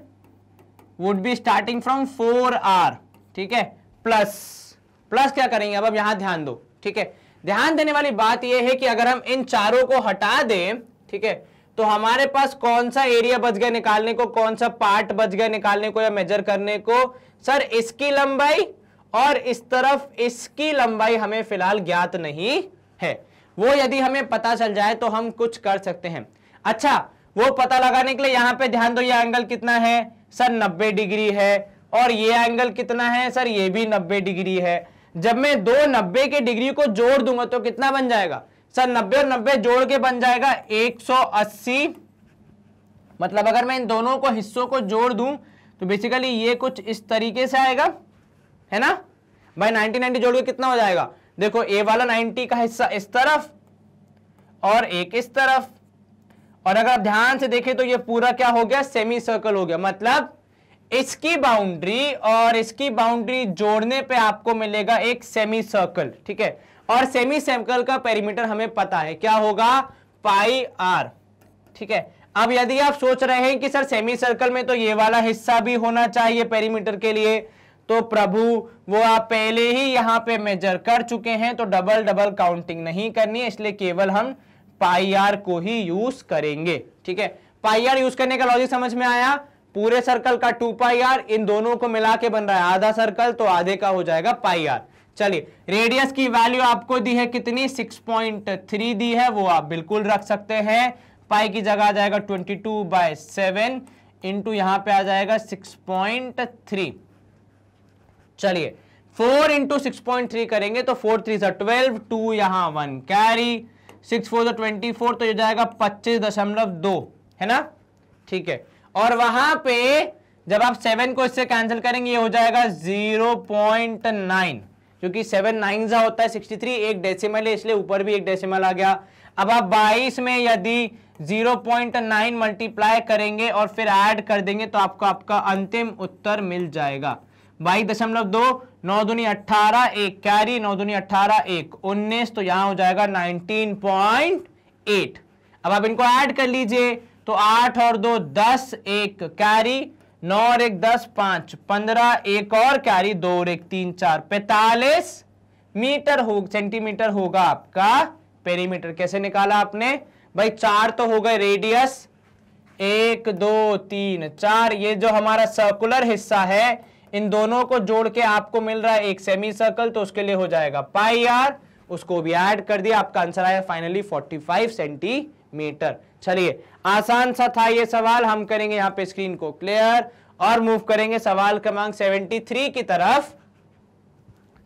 Speaker 1: would be starting from 4r, ठीक है, प्लस क्या करेंगे अब यहां ध्यान दो, ठीक है। ध्यान देने वाली बात यह है कि अगर हम इन चारों को हटा दें, ठीक है, तो हमारे पास कौन सा एरिया बच गया निकालने को, कौन सा पार्ट बच गया निकालने को या मेजर करने को? सर इसकी लंबाई और इस तरफ इसकी लंबाई हमें फिलहाल ज्ञात नहीं है। वो यदि हमें पता चल जाए तो हम कुछ कर सकते हैं। अच्छा, वो पता लगाने के लिए यहां पे ध्यान दो, ये एंगल कितना है? सर 90 डिग्री है, और ये एंगल कितना है? सर ये भी 90 डिग्री है। जब मैं दो 90 के डिग्री को जोड़ दूंगा तो कितना बन जाएगा? सर 90 और 90 जोड़ के बन जाएगा 180। मतलब अगर मैं इन दोनों को हिस्सों को जोड़ दूं तो बेसिकली ये कुछ इस तरीके से आएगा, है ना भाई। 90 जोड़ के कितना हो जाएगा? देखो ए वाला 90 का हिस्सा इस तरफ और एक इस तरफ, और अगर आप ध्यान से देखें तो ये पूरा क्या हो गया? सेमी सर्कल हो गया। मतलब इसकी बाउंड्री और इसकी बाउंड्री जोड़ने पे आपको मिलेगा एक सेमी सर्कल, ठीक है। और सेमी सर्कल का पेरीमीटर हमें पता है क्या होगा? पाई आर, ठीक है। अब यदि आप सोच रहे हैं कि सर सेमी सर्कल में तो ये वाला हिस्सा भी होना चाहिए पेरीमीटर के लिए, तो प्रभु वो आप पहले ही यहाँ पे मेजर कर चुके हैं, तो डबल डबल काउंटिंग नहीं करनी है, इसलिए केवल हम पाई आर को ही यूज करेंगे। ठीक है, पाई आर यूज करने का लॉजिक समझ में आया। पूरे सर्कल का 2 पाई आर, इन दोनों को मिला के बन रहा है आधा सर्कल, तो आधे का हो जाएगा पाई आर। चलिए, रेडियस की वैल्यू आपको दी है कितनी, 6.3 दी है, वो आप बिल्कुल रख सकते हैं। पाई की जगह आ जाएगा 22/7 इंटू यहां पे आ जाएगा 6.3। चलिए 4 इंटू 6.3 करेंगे तो 4 3 12, 2 यहां 1 कैरी, 6 4 24, तो ये जाएगा 25.2, है ना। ठीक है, और वहां पे जब आप 7 को इससे कैंसिल करेंगे ये हो जाएगा 0.9, क्योंकि 7 9 होता है 63, एक डेसिमल है इसलिए ऊपर भी एक डेसिमल आ गया। अब आप 22 में यदि 0.9 मल्टीप्लाई करेंगे और फिर ऐड कर देंगे तो आपको आपका अंतिम उत्तर मिल जाएगा 22.2, 9 दूनी 18, 1 कैरी, 9 दूनी 18, 1 19, तो यहां हो जाएगा 19.8। अब आप इनको ऐड कर लीजिए तो 8 और 2 10, 1 कैरी, 9 और 1 10, 5 15, 1 और कैरी, 2 और 1 3 4 45 मीटर हो सेंटीमीटर होगा आपका पेरीमीटर। कैसे निकाला आपने भाई, 4 तो हो गए रेडियस, 1 2 3 4, ये जो हमारा सर्कुलर हिस्सा है इन दोनों को जोड़ के आपको मिल रहा है एक सेमी सर्कल, तो उसके लिए हो जाएगा पाई आर, उसको भी ऐड कर दिया, आपका आंसर आया फाइनली 45 सेंटीमीटर। चलिए, आसान सा था ये सवाल, हम करेंगे यहाँ पे स्क्रीन को क्लियर और मूव करेंगे सवाल क्रमांक 73 की तरफ,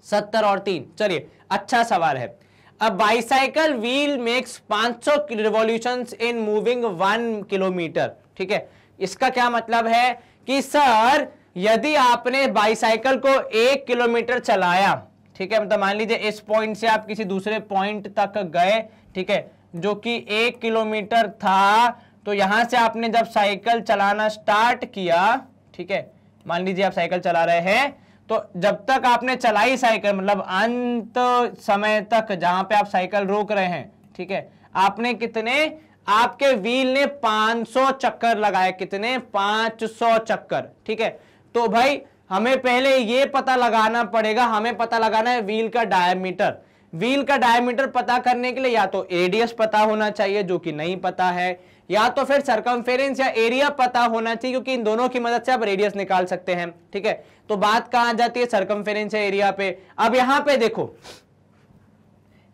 Speaker 1: 70 और 3। चलिए, अच्छा सवाल है। A bicycle wheel makes 500 revolutions in moving 1 kilometre. ठीक है, इसका क्या मतलब है कि सर यदि आपने बाइसाइकिल को 1 किलोमीटर चलाया, ठीक है, मतलब मान लीजिए इस पॉइंट से आप किसी दूसरे पॉइंट तक गए, ठीक है, जो कि 1 किलोमीटर था, तो यहां से आपने जब साइकिल चलाना स्टार्ट किया, ठीक है, मान लीजिए आप साइकिल चला रहे हैं, तो जब तक आपने चलाई साइकिल, मतलब अंत समय तक जहां पे आप साइकिल रोक रहे हैं, ठीक है, आपने कितने, आपके व्हील ने 500 चक्कर लगाए, कितने, 500 चक्कर। ठीक है, तो भाई हमें पहले ये पता लगाना पड़ेगा, हमें पता लगाना है व्हील का डायमीटर। व्हील का डायमीटर पता करने के लिए या तो रेडियस पता होना चाहिए, जो कि नहीं पता है, या तो फिर सरकमफेरेंस या एरिया पता होना चाहिए, क्योंकि इन दोनों की मदद से आप रेडियस निकाल सकते हैं। ठीक है, तो बात कहां जाती है, सरकमफेरेंस या एरिया पे। अब यहां पे देखो,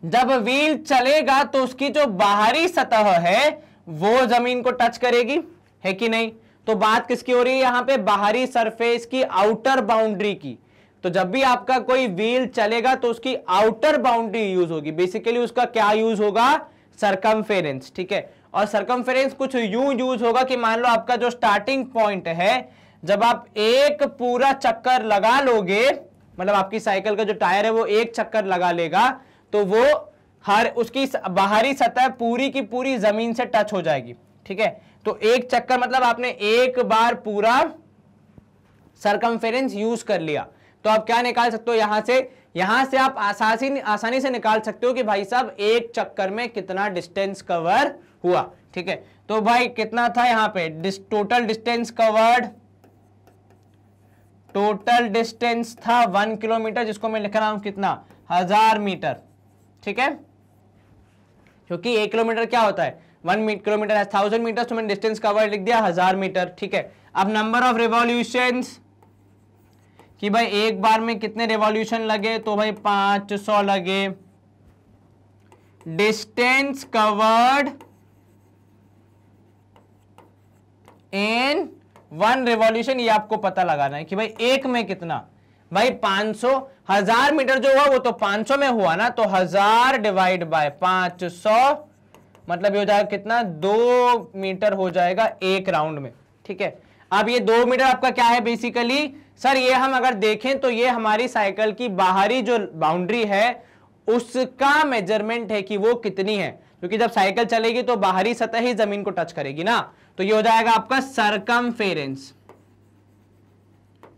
Speaker 1: जब व्हील चलेगा तो उसकी जो बाहरी सतह है वो जमीन को टच करेगी, है कि नहीं। तो बात किसकी हो रही है यहां पे, बाहरी सरफेस की, आउटर बाउंड्री की। तो जब भी आपका कोई व्हील चलेगा तो उसकी आउटर बाउंड्री यूज होगी, बेसिकली उसका क्या यूज होगा, सरकमफेरेंस। ठीक है, और सरकमफेरेंस कुछ यूं यूज होगा कि मान लो आपका जो स्टार्टिंग पॉइंट है, जब आप एक पूरा चक्कर लगा लोगे, मतलब आपकी साइकिल का जो टायर है वो एक चक्कर लगा लेगा, तो वो हर उसकी बाहरी सतह पूरी की पूरी जमीन से टच हो जाएगी। ठीक है, तो एक चक्कर मतलब आपने एक बार पूरा सरकमफेरेंस यूज कर लिया। तो आप क्या निकाल सकते हो यहां से आप आसानी से निकाल सकते हो कि भाई साहब एक चक्कर में कितना डिस्टेंस कवर हुआ। ठीक है, तो भाई कितना था यहां पे, total distance covered, total distance था 1 किलोमीटर, जिसको मैं लिख रहा हूं कितना, 1000 मीटर। ठीक है, क्योंकि 1 किलोमीटर क्या होता है, 1 किलोमीटर है 1000 मीटर, तो मैंने डिस्टेंस कवर्ड लिख दिया 1000 मीटर। ठीक है, अब नंबर ऑफ रिवॉल्यूशंस, कि भाई एक बार में कितने रिवॉल्यूशन लगे, तो भाई 500 लगे। डिस्टेंस कवर्ड इन 1 रिवॉल्यूशन, ये आपको पता लगाना है कि भाई एक में कितना, भाई 500, 1000 मीटर जो हुआ वो तो 500 में हुआ ना, तो 1000 डिवाइड बाय 500, मतलब ये हो जाएगा कितना, 2 मीटर हो जाएगा एक राउंड में। ठीक है, अब ये 2 मीटर आपका क्या है बेसिकली, सर ये हम अगर देखें तो ये हमारी साइकिल की बाहरी जो बाउंड्री है उसका मेजरमेंट है कि वो कितनी है, क्योंकि जब साइकिल चलेगी तो बाहरी सतह ही जमीन को टच करेगी ना, तो ये हो जाएगा आपका सरकमफेरेंस,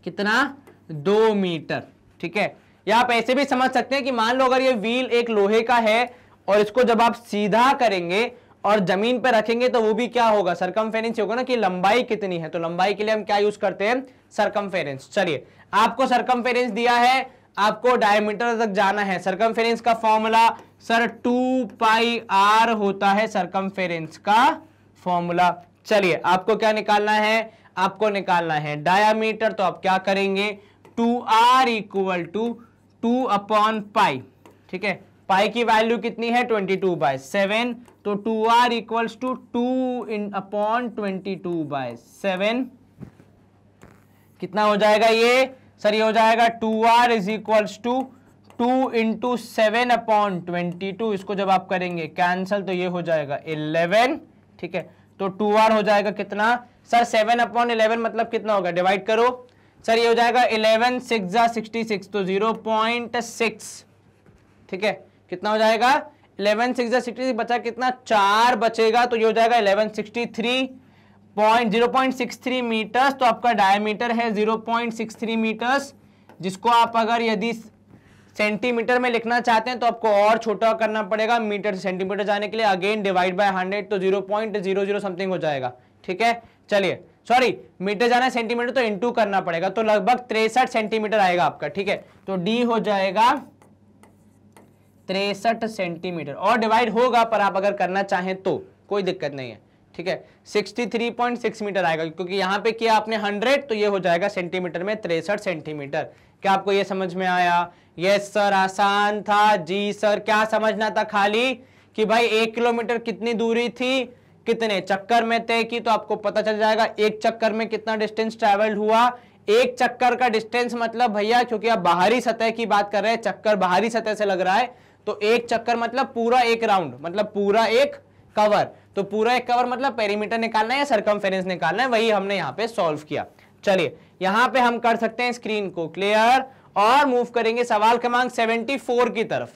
Speaker 1: कितना, 2 मीटर। ठीक है, या आप ऐसे भी समझ सकते हैं कि मान लो अगर ये व्हील एक लोहे का है और इसको जब आप सीधा करेंगे और जमीन पर रखेंगे तो वो भी क्या होगा, सरकमफेरेंस होगा ना, कि लंबाई कितनी है, तो लंबाई के लिए हम क्या यूज करते हैं, सरकमफेरेंस। चलिए आपको सरकमफेरेंस दिया है, आपको डायमीटर तक जाना है। सरकमफेरेंस का फॉर्मूला सर 2πr होता है, सरकमफेरेंस का फॉर्मूला। चलिए आपको क्या निकालना है, आपको निकालना है डायामीटर। तो आप क्या करेंगे, 2r इक्वल टू 2/π, ठीक है। पाई की वैल्यू कितनी है 22/7, तो 2r इक्वल्स टू 2/22/7 कितना हो जाएगा ये सर, ये हो जाएगा 2r इज इक्वल्स टू 2 × 7/22। इसको जब आप करेंगे कैंसल तो ये हो जाएगा 11, ठीक है। तो 2r हो जाएगा कितना सर, 7/11 मतलब कितना होगा, डिवाइड करो सर, ये हो जाएगा 11 6 66, तो 0.6, ठीक है। कितना हो जाएगा 11 6 66, बचा कितना 4 बचेगा, तो ये हो जाएगा 0.63 मीटर्स। तो आपका डायमीटर है 0.63 मीटर्स, जिसको आप अगर यदि सेंटीमीटर में लिखना चाहते हैं तो आपको और छोटा करना पड़ेगा, मीटर से सेंटीमीटर जाने के लिए अगेन डिवाइड बाय 100, तो 0.00 समथिंग हो जाएगा, ठीक है। चलिए सॉरी, मीटर जाना है सेंटीमीटर तो इनटू करना पड़ेगा, तो लगभग 63 सेंटीमीटर आएगा आपका, ठीक है। तो डी हो जाएगा 63 सेंटीमीटर, और डिवाइड होगा पर आप अगर करना चाहें तो कोई दिक्कत नहीं है, ठीक है। 63.6 मीटर आएगा, क्योंकि यहां पे किया आपने 100, तो ये हो जाएगा सेंटीमीटर में 63 सेंटीमीटर। क्या आपको ये समझ में आया? यस सर, आसान था। जी सर, क्या समझना था खाली कि भाई 1 किलोमीटर कितनी दूरी थी, कितने चक्कर में तय की, तो आपको पता चल जाएगा एक चक्कर में कितना डिस्टेंस ट्रेवल्ड हुआ। एक चक्कर का डिस्टेंस मतलब भैया, क्योंकि आप बाहरी सतह की बात कर रहे हैं, चक्कर बाहरी सतह से लग रहा है, तो एक चक्कर मतलब पूरा एक राउंड, मतलब पूरा एक कवर। तो पूरा एक कवर मतलब पेरीमीटर निकालना है या सरकमफेरेंस निकालना है, वही हमने यहाँ पे सॉल्व किया। चलिए यहाँ पे हम कर सकते हैं स्क्रीन को क्लियर और मूव करेंगे सवाल क्रमांक 74 की तरफ।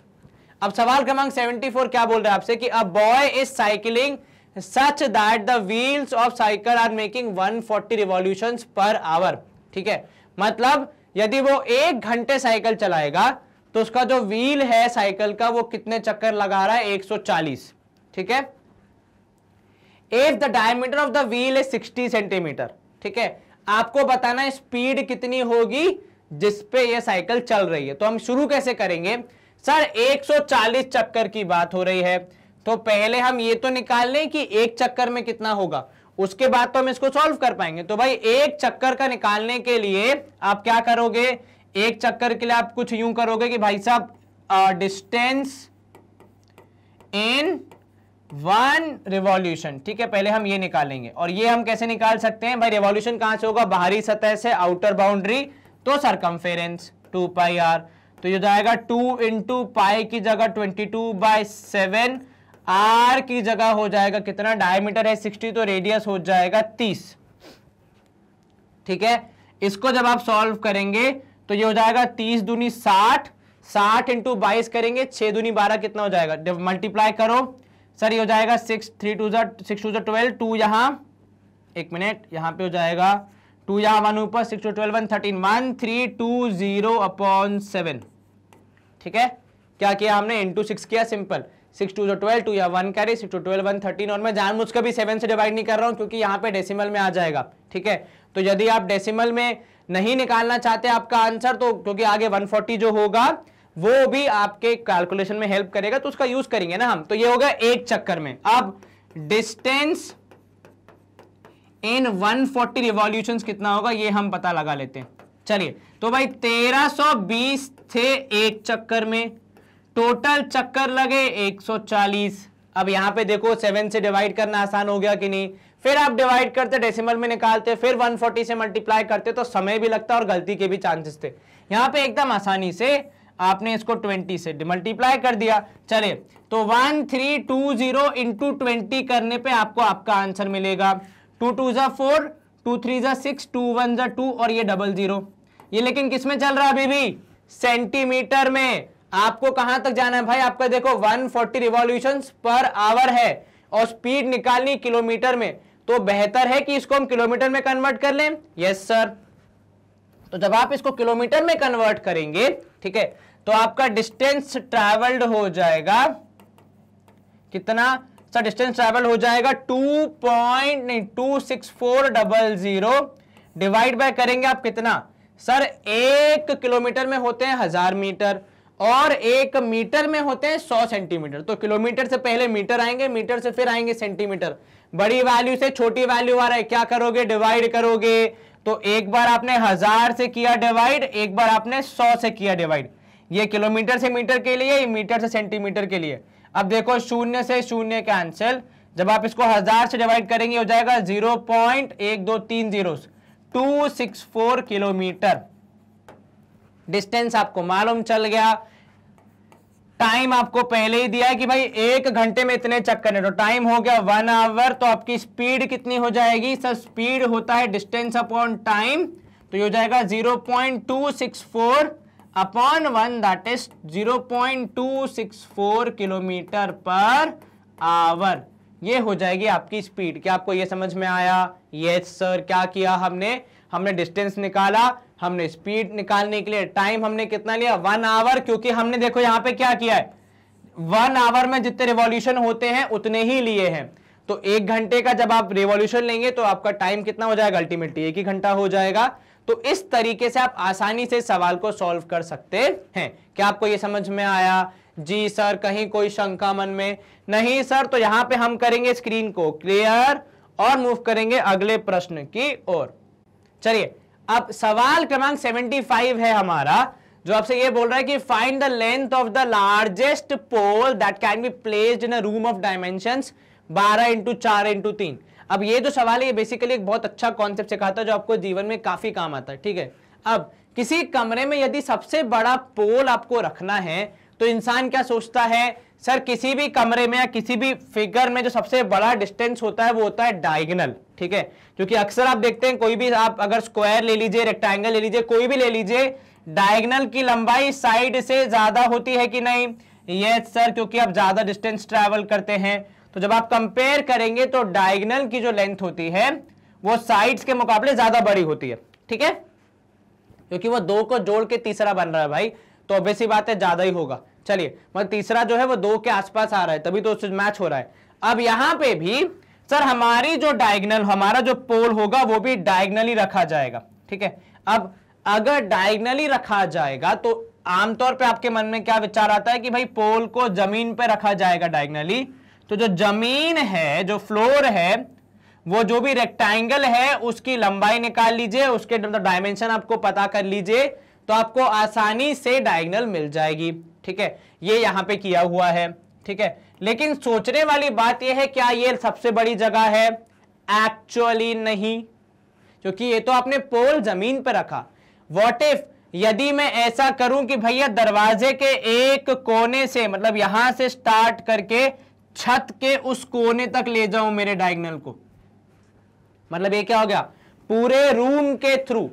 Speaker 1: अब सवाल क्रमांक 74 क्या बोल रहा है आपसे कि a boy is cycling such that the wheels of cycle are making 140 revolutions per hour, ठीक है। मतलब यदि वो 1 घंटे साइकिल चलाएगा तो उसका जो व्हील है साइकिल का वो कितने चक्कर लगा रहा है, 140, ठीक है। If the diameter of the wheel is 60 centimetre, ठीक है। आपको बताना है स्पीड कितनी होगी जिसपे ये साइकिल चल रही है। तो हम शुरू कैसे करेंगे सर, 140 चक्कर की बात हो रही है, तो पहले हम ये तो निकाल लें कि एक चक्कर में कितना होगा, उसके बाद तो हम इसको सॉल्व कर पाएंगे। तो भाई एक चक्कर का निकालने के लिए आप क्या करोगे, एक चक्कर के लिए आप कुछ यूं करोगे कि भाई साहब डिस्टेंस इन 1 रिवॉल्यूशन, ठीक है। पहले हम ये निकालेंगे, और ये हम कैसे निकाल सकते हैं भाई, रिवॉल्यूशन कहां से होगा, बाहरी सतह से, आउटर बाउंड्री, तो सरकमफेरेंस 2πr, तो ये जाएगा 2 × पाई की जगह 22/7, आर की जगह हो जाएगा कितना, डायमीटर है 60 तो रेडियस हो जाएगा 30, ठीक है। इसको जब आप सॉल्व करेंगे तो ये हो जाएगा 30 दूनी 60, 60 × 22 करेंगे, 6 दूनी 12 कितना हो जाएगा, मल्टीप्लाई करो सर, ये हो जाएगा 6 2 12, 2 यहां, एक मिनट, यहां पे हो जाएगा 2 यहां 1 ऊपर, 6 2 12 1 13 1320/7, ठीक है। क्या किया हमने, इंटू 6 किया, सिंपल, 6 2 12, 2 या 1 कैरी, 6 2 12 1 13, और मैं जानबूझकर भी 7 से डिवाइड नहीं कर रहा हूं क्योंकि यहाँ पे डेसिमल में आ जाएगा, ठीक है। तो यदि आप डेसिमल में नहीं निकालना चाहते आपका आंसर, तो क्योंकि आगे 140 जो होगा वो भी आपके कैलकुलेशन में हेल्प करेगा, तो उसका यूज करेंगे ना हम। तो ये होगा एक चक्कर में। अब डिस्टेंस इन 140 रिवॉल्यूशंस कितना होगा ये हम पता लगा लेते हैं। चलिए, तो भाई 1320 थे एक चक्कर में, टोटल चक्कर लगे 140। अब यहां पे देखो 7 से डिवाइड करना आसान हो गया कि नहीं, फिर आप डिवाइड करते, डेसिमल में निकालते, फिर 140 से मल्टीप्लाई करते, तो समय भी लगता और गलती के भी चांसेस थे। यहां पे एकदम आसानी से आपने इसको 20 से मल्टीप्लाई कर दिया। चलिए, तो 1320 × 20 करने पे आपको आपका आंसर मिलेगा 2 2 4, 2 3 6, 2 1 2, और ये 00। ये लेकिन किस में चल रहा है अभी भी, सेंटीमीटर में। आपको कहां तक जाना है भाई, आपका देखो 140 रिवॉल्यूशंस पर आवर है और स्पीड निकालनी किलोमीटर में, तो बेहतर है कि इसको हम किलोमीटर में कन्वर्ट कर लें। यस सर, तो जब आप इसको किलोमीटर में कन्वर्ट करेंगे, ठीक है, तो आपका डिस्टेंस ट्रैवल्ड हो जाएगा कितना सर, डिस्टेंस ट्रैवल हो जाएगा 2.26400, डिवाइड बाय करेंगे आप कितना, सर 1 किलोमीटर में होते हैं 1000 मीटर और 1 मीटर में होते हैं 100 सेंटीमीटर। तो किलोमीटर से पहले मीटर आएंगे, मीटर से फिर आएंगे सेंटीमीटर। बड़ी वैल्यू से छोटी वैल्यू आ रहा है, क्या करोगे, डिवाइड करोगे। तो एक बार आपने 1000 से किया डिवाइड, एक बार आपने 100 से किया डिवाइड। ये किलोमीटर से मीटर के लिए, ये मीटर से सेंटीमीटर के लिए। अब देखो 0 से 0 कैंसिल, जब आप इसको 1000 से डिवाइड करेंगे हो जाएगा 0.1230 264 किलोमीटर। डिस्टेंस आपको मालूम चल गया। टाइम आपको पहले ही दिया है कि भाई 1 घंटे में इतने चक्कर है, तो टाइम हो गया 1 आवर। तो आपकी स्पीड कितनी हो जाएगी सर, स्पीड होता है डिस्टेंस अपॉन टाइम, तो ये हो जाएगा 0.264 upon 1, that is 0.264 kilometre per hour. ये हो जाएगी आपकी स्पीड। क्या आपको ये समझ में आया? Yes sir. क्या किया हमने डिस्टेंस निकाला, हमने स्पीड निकालने के लिए टाइम हमने कितना लिया, 1 आवर, क्योंकि हमने देखो यहां पे क्या किया है, 1 आवर में जितने रिवॉल्यूशन होते हैं उतने ही लिए हैं। तो 1 घंटे का जब आप रिवॉल्यूशन लेंगे तो आपका टाइम कितना हो जाएगा, अल्टीमेटली 1 ही घंटा हो जाएगा। तो इस तरीके से आप आसानी से सवाल को सॉल्व कर सकते हैं। क्या आपको यह समझ में आया? जी सर। कहीं कोई शंका मन में? नहीं सर। तो यहां पे हम करेंगे स्क्रीन को क्लियर और मूव करेंगे अगले प्रश्न की ओर। चलिए, अब सवाल क्रमांक 75 है हमारा, जो आपसे ये बोल रहा है कि find the length of the largest pole that can be placed in a room of dimensions 12 × 4 × 3। अब ये जो सवाल है ये बेसिकली एक बहुत अच्छा कॉन्सेप्ट सिखाता है जो आपको जीवन में काफी काम आता है। ठीक है, अब किसी कमरे में यदि सबसे बड़ा पोल आपको रखना है तो इंसान क्या सोचता है, सर किसी भी कमरे में या किसी भी फिगर में जो सबसे बड़ा डिस्टेंस होता है वो होता है डायगोनल। ठीक है, क्योंकि अक्सर आप देखते हैं कोई भी, आप अगर स्क्वायर ले लीजिए, रेक्टेंगल ले लीजिए, कोई भी ले लीजिए, डायगोनल की लंबाई साइड से ज्यादा होती है कि नहीं? यस सर, क्योंकि आप ज्यादा डिस्टेंस ट्रैवल करते हैं। तो जब आप कंपेयर करेंगे तो डायगोनल की जो लेंथ होती है वो साइड्स के मुकाबले ज्यादा बड़ी होती है। ठीक है, क्योंकि वो 2 को जोड़ के तीसरा बन रहा है भाई, तो ऑब्वियस सी बात है ज्यादा ही होगा। चलिए, मतलब तीसरा जो है वो 2 के आसपास आ रहा है, तभी तो उससे मैच हो रहा है। अब यहां पे भी सर हमारी जो डायगोनल, हमारा जो पोल होगा वो भी डायगोनली रखा जाएगा। ठीक है, अब अगर डायगोनली रखा जाएगा तो आमतौर पे आपके मन में क्या विचार आता है कि भाई पोल को जमीन पे रखा जाएगा डायगोनली। तो जो जमीन है, जो फ्लोर है, वो जो भी रेक्टेंगल है उसकी लंबाई निकाल लीजिए, उसके डायमेंशन आपको पता कर लीजिए, तो आपको आसानी से डायगोनल मिल जाएगी। ठीक है, ये यहां पे किया हुआ है। ठीक है, लेकिन सोचने वाली बात यह है, क्या ये सबसे बड़ी जगह है? एक्चुअली नहीं, क्योंकि ये तो आपने पोल जमीन पे रखा। व्हाट इफ यदि मैं ऐसा करूं कि भैया दरवाजे के एक कोने से, मतलब यहां से स्टार्ट करके छत के उस कोने तक ले जाऊं मेरे डायगोनल को, मतलब ये क्या हो गया, पूरे रूम के थ्रू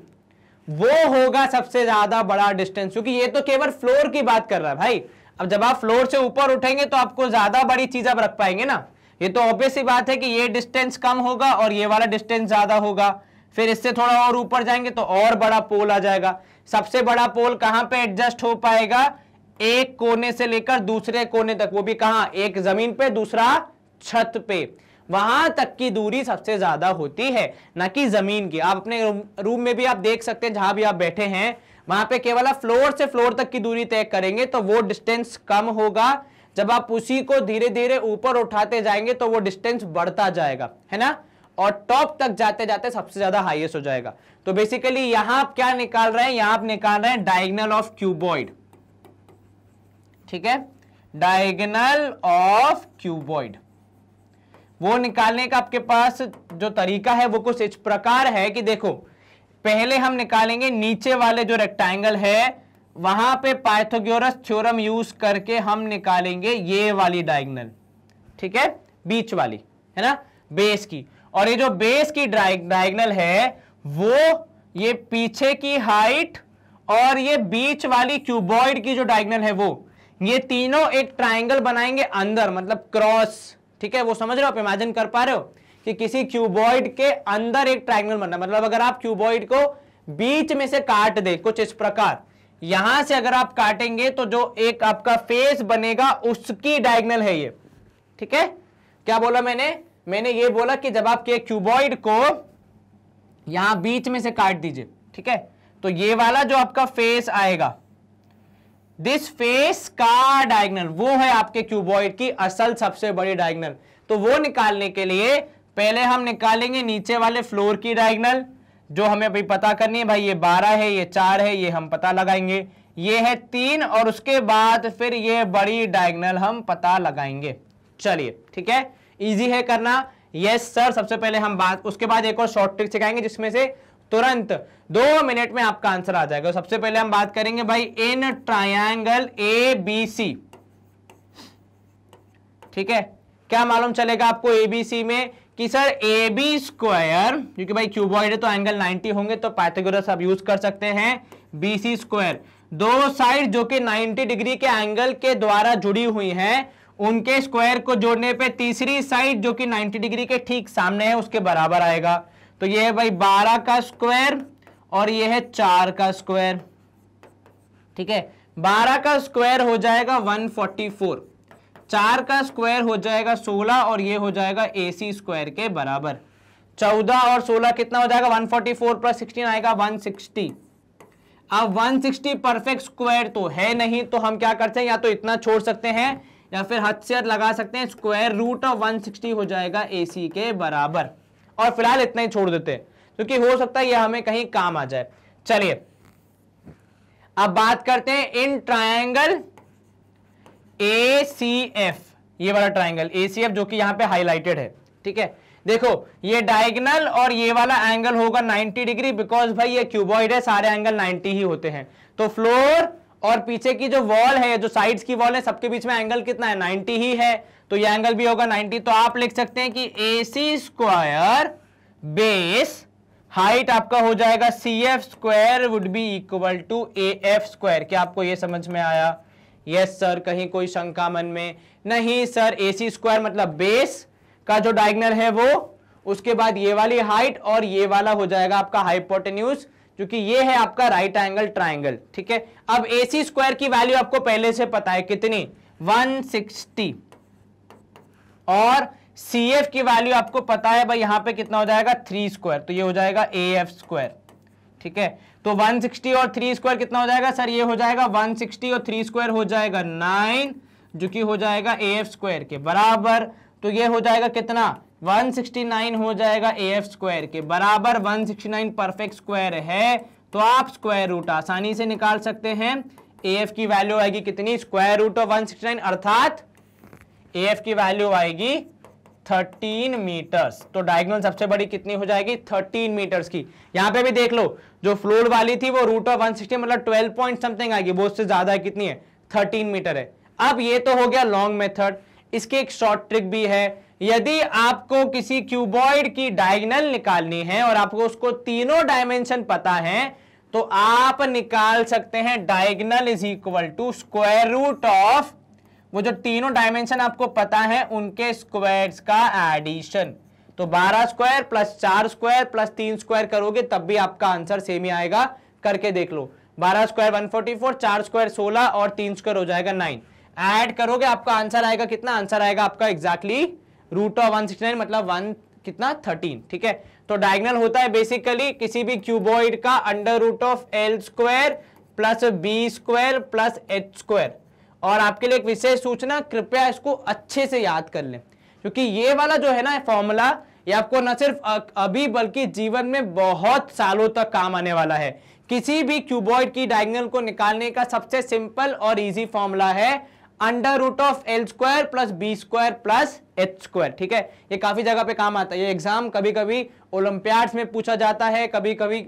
Speaker 1: वो होगा सबसे ज्यादा बड़ा डिस्टेंस, क्योंकि ये तो केवल फ्लोर की बात कर रहा है भाई। अब जब आप फ्लोर से ऊपर उठेंगे तो आपको ज्यादा बड़ी चीज आप रख पाएंगे ना। ये तो ऑब्वियस सी बात है कि ये डिस्टेंस कम होगा और ये वाला डिस्टेंस ज्यादा होगा। फिर इससे थोड़ा और ऊपर जाएंगे तो और बड़ा पोल आ जाएगा। सबसे बड़ा पोल कहां पे एडजस्ट हो पाएगा? एक कोने से लेकर दूसरे कोने तक, वो भी कहां? एक जमीन पे, दूसरा छत पे। वहां तक की दूरी सबसे ज्यादा होती है, ना कि जमीन की। आप अपने रूम में भी आप देख सकते हैं, जहां भी आप बैठे हैं वहां पे केवल आप फ्लोर से फ्लोर तक की दूरी तय करेंगे तो वो डिस्टेंस कम होगा। जब आप उसी को धीरे धीरे ऊपर उठाते जाएंगे तो वो डिस्टेंस बढ़ता जाएगा, है ना, और टॉप तक जाते जाते सबसे ज्यादा हाईएस्ट हो जाएगा। तो बेसिकली यहां आप क्या निकाल रहे हैं? यहां आप निकाल रहे हैं डायगोनल ऑफ क्यूबॉइड। ठीक है, डायगोनल ऑफ क्यूबॉइड वो निकालने का आपके पास जो तरीका है वो कुछ इस प्रकार है कि देखो, पहले हम निकालेंगे नीचे वाले जो रेक्टेंगल है, वहां पे पाइथागोरस थ्योरम यूज करके हम निकालेंगे ये वाली डायगोनल। ठीक है, बीच वाली, है ना, बेस की। और ये जो बेस की डायगोनल है वो ये पीछे की हाइट और ये बीच वाली क्यूबॉइड की जो डायगोनल है वो, ये तीनों एक ट्राइंगल बनाएंगे अंदर, मतलब क्रॉस। ठीक है, वो समझ रहे हो आप, इमेजिन कर पा रहे हो कि किसी क्यूबॉइड के अंदर एक ट्राइंगल बनना, मतलब अगर आप क्यूबॉइड को बीच में से काट दे कुछ इस प्रकार, यहां से अगर आप काटेंगे तो जो एक आपका फेस बनेगा उसकी डायगोनल है ये। ठीक है, क्या बोला मैंने ये बोला कि जब आप क्यूबॉइड को यहां बीच में से काट दीजिए, ठीक है, तो ये वाला जो आपका फेस आएगा, दिस फेस का डायगोनल वो है आपके क्यूबॉइड की असल सबसे बड़ी डायगोनल। तो वो निकालने के लिए पहले हम निकालेंगे नीचे वाले फ्लोर की डायगोनल, जो हमें अभी पता करनी है। भाई ये 12 है, ये 4 है, ये हम पता लगाएंगे, ये है 3, और उसके बाद फिर ये बड़ी डायगोनल हम पता लगाएंगे। चलिए ठीक है, इजी है करना। यस सर, सबसे पहले हम बात, उसके बाद एक और शॉर्ट ट्रिक सिखाएंगे जिसमें से तुरंत 2 मिनट में आपका आंसर आ जाएगा। सबसे पहले हम बात करेंगे भाई इन ट्रायंगल ABC, ठीक है। क्या मालूम चलेगा आपको ABC में कि सर AB स्क्वायर, क्योंकि भाई क्यूबॉइड है तो एंगल 90 होंगे, तो पाइथागोरस आप यूज कर सकते हैं। BC स्क्वायर, दो साइड जो कि 90 डिग्री के एंगल के द्वारा जुड़ी हुई हैं, उनके स्क्वायर को जोड़ने पे तीसरी साइड जो कि 90 डिग्री के ठीक सामने है उसके बराबर आएगा। तो ये है भाई 12 का स्क्वायर और ये है 4 का स्क्वायर, ठीक है। 12 का स्क्वायर हो जाएगा 144, 4 का स्क्वायर हो जाएगा 16 और ये हो जाएगा AC स्क्वायर के बराबर। 14 और 16 कितना हो जाएगा, 144 प्लस 16 आएगा 160। अब 160 परफेक्ट स्क्वायर तो है नहीं, तो हम क्या करते हैं, या तो इतना छोड़ सकते हैं या फिर हद से हद लगा सकते हैं, स्क्वायर रूट ऑफ 160 हो जाएगा AC के बराबर। और फिलहाल इतना ही छोड़ देते हैं क्योंकि हो सकता है ये हमें कहीं काम आ जाए। चलिए अब बात करते हैं इन ट्रायंगल ACF, ये वाला ट्रायंगल ACF जो कि यहां पे हाईलाइटेड है, ठीक है। देखो ये डायगोनल और ये वाला एंगल होगा 90 डिग्री, बिकॉज भाई ये क्यूबॉइड है, सारे एंगल 90 ही होते हैं। तो फ्लोर और पीछे की जो वॉल है, जो साइड्स की वॉल है, सबके बीच में एंगल कितना है, 90 ही है, तो ये एंगल भी होगा 90। तो आप लिख सकते हैं कि AC स्क्वायर बेस हाइट आपका हो जाएगा CF square would be equal to AF square. क्या आपको ये समझ में आया? यस सर, कहीं कोई शंका मन में नहीं सर। AC स्क्वायर मतलब बेस का जो डायगोनल है वो, उसके बाद ये वाली हाइट और ये वाला हो जाएगा आपका हाइपोटेन्यूज, क्योंकि ये है आपका राइट एंगल ट्रायंगल, ठीक है। अब AC स्क्वायर की वैल्यू आपको पहले से पता है कितनी, 160, और CF की वैल्यू आपको पता है भाई यहां पे कितना हो जाएगा, 3 स्क्वायर, तो ये हो जाएगा AF स्क्वायर, ठीक है। तो 160 और 3 स्क्वायर कितना हो जाएगा सर, ये हो जाएगा 160 और 3 स्क्वायर हो जाएगा 9, जो कि हो जाएगा AF स्क्वायर के बराबर। तो ये हो जाएगा कितना, 169 हो जाएगा AF स्क्वायर के बराबर। 169 परफेक्ट स्क्वायर है, तो आप स्क्वायर रूट आसानी से निकाल सकते हैं। AF की वैल्यू आएगी कितनी, स्क्वायर रूट ऑफ 169, अर्थात AF की वैल्यू आएगी 13 मीटर्स। तो डायगोनल सबसे बड़ी कितनी हो जाएगी, 13 मीटर्स की। यहां पे भी देख लो, जो फ्लोर वाली थी वो रूट ऑफ 160 मतलब 12 पॉइंट समथिंग आएगी, वो उससे ज्यादा है, कितनी है, 13 मीटर है। अब ये तो हो गया लॉन्ग मेथड। इसकी एक शॉर्ट ट्रिक भी है। यदि आपको किसी क्यूबॉइड की डायगोनल निकालनी है और आपको उसको तीनों डायमेंशन पता है, तो आप निकाल सकते हैं diagonal is equal to square root of वो जो तीनों डायमेंशन आपको पता है उनके स्क्वायर्स का एडिशन। तो 12 square plus 4 square plus 3 square करोगे तब भी आपका आंसर सेम ही आएगा। करके देख लो, 12 स्क्वायर 144, 4 स्क्वायर 16 और 3 स्क्वायर हो जाएगा 9। ऐड करोगे आपका आंसर आएगा कितना, आंसर आएगा आपका एग्जैक्टली रूट ऑफ 169 मतलब 1 कितना 13, ठीक है। तो डायगोनल होता है बेसिकली किसी भी क्यूबॉइड का under root of L square plus B square plus H square. और आपके लिए एक विशेष सूचना, कृपया इसको अच्छे से याद कर लें, क्योंकि ये वाला जो है ना फॉर्मूला, ये आपको न सिर्फ अभी बल्कि जीवन में बहुत सालों तक काम आने वाला है। किसी भी क्यूबॉइड की डायगोनल को निकालने का सबसे सिंपल और इजी फॉर्मूला है under root of L square plus B square plus H square, ठीक है। ये काफी जगह पे काम आता है। ये एग्जाम कभी कभी ओलंपियाड्स में पूछा जाता है, कभी कभी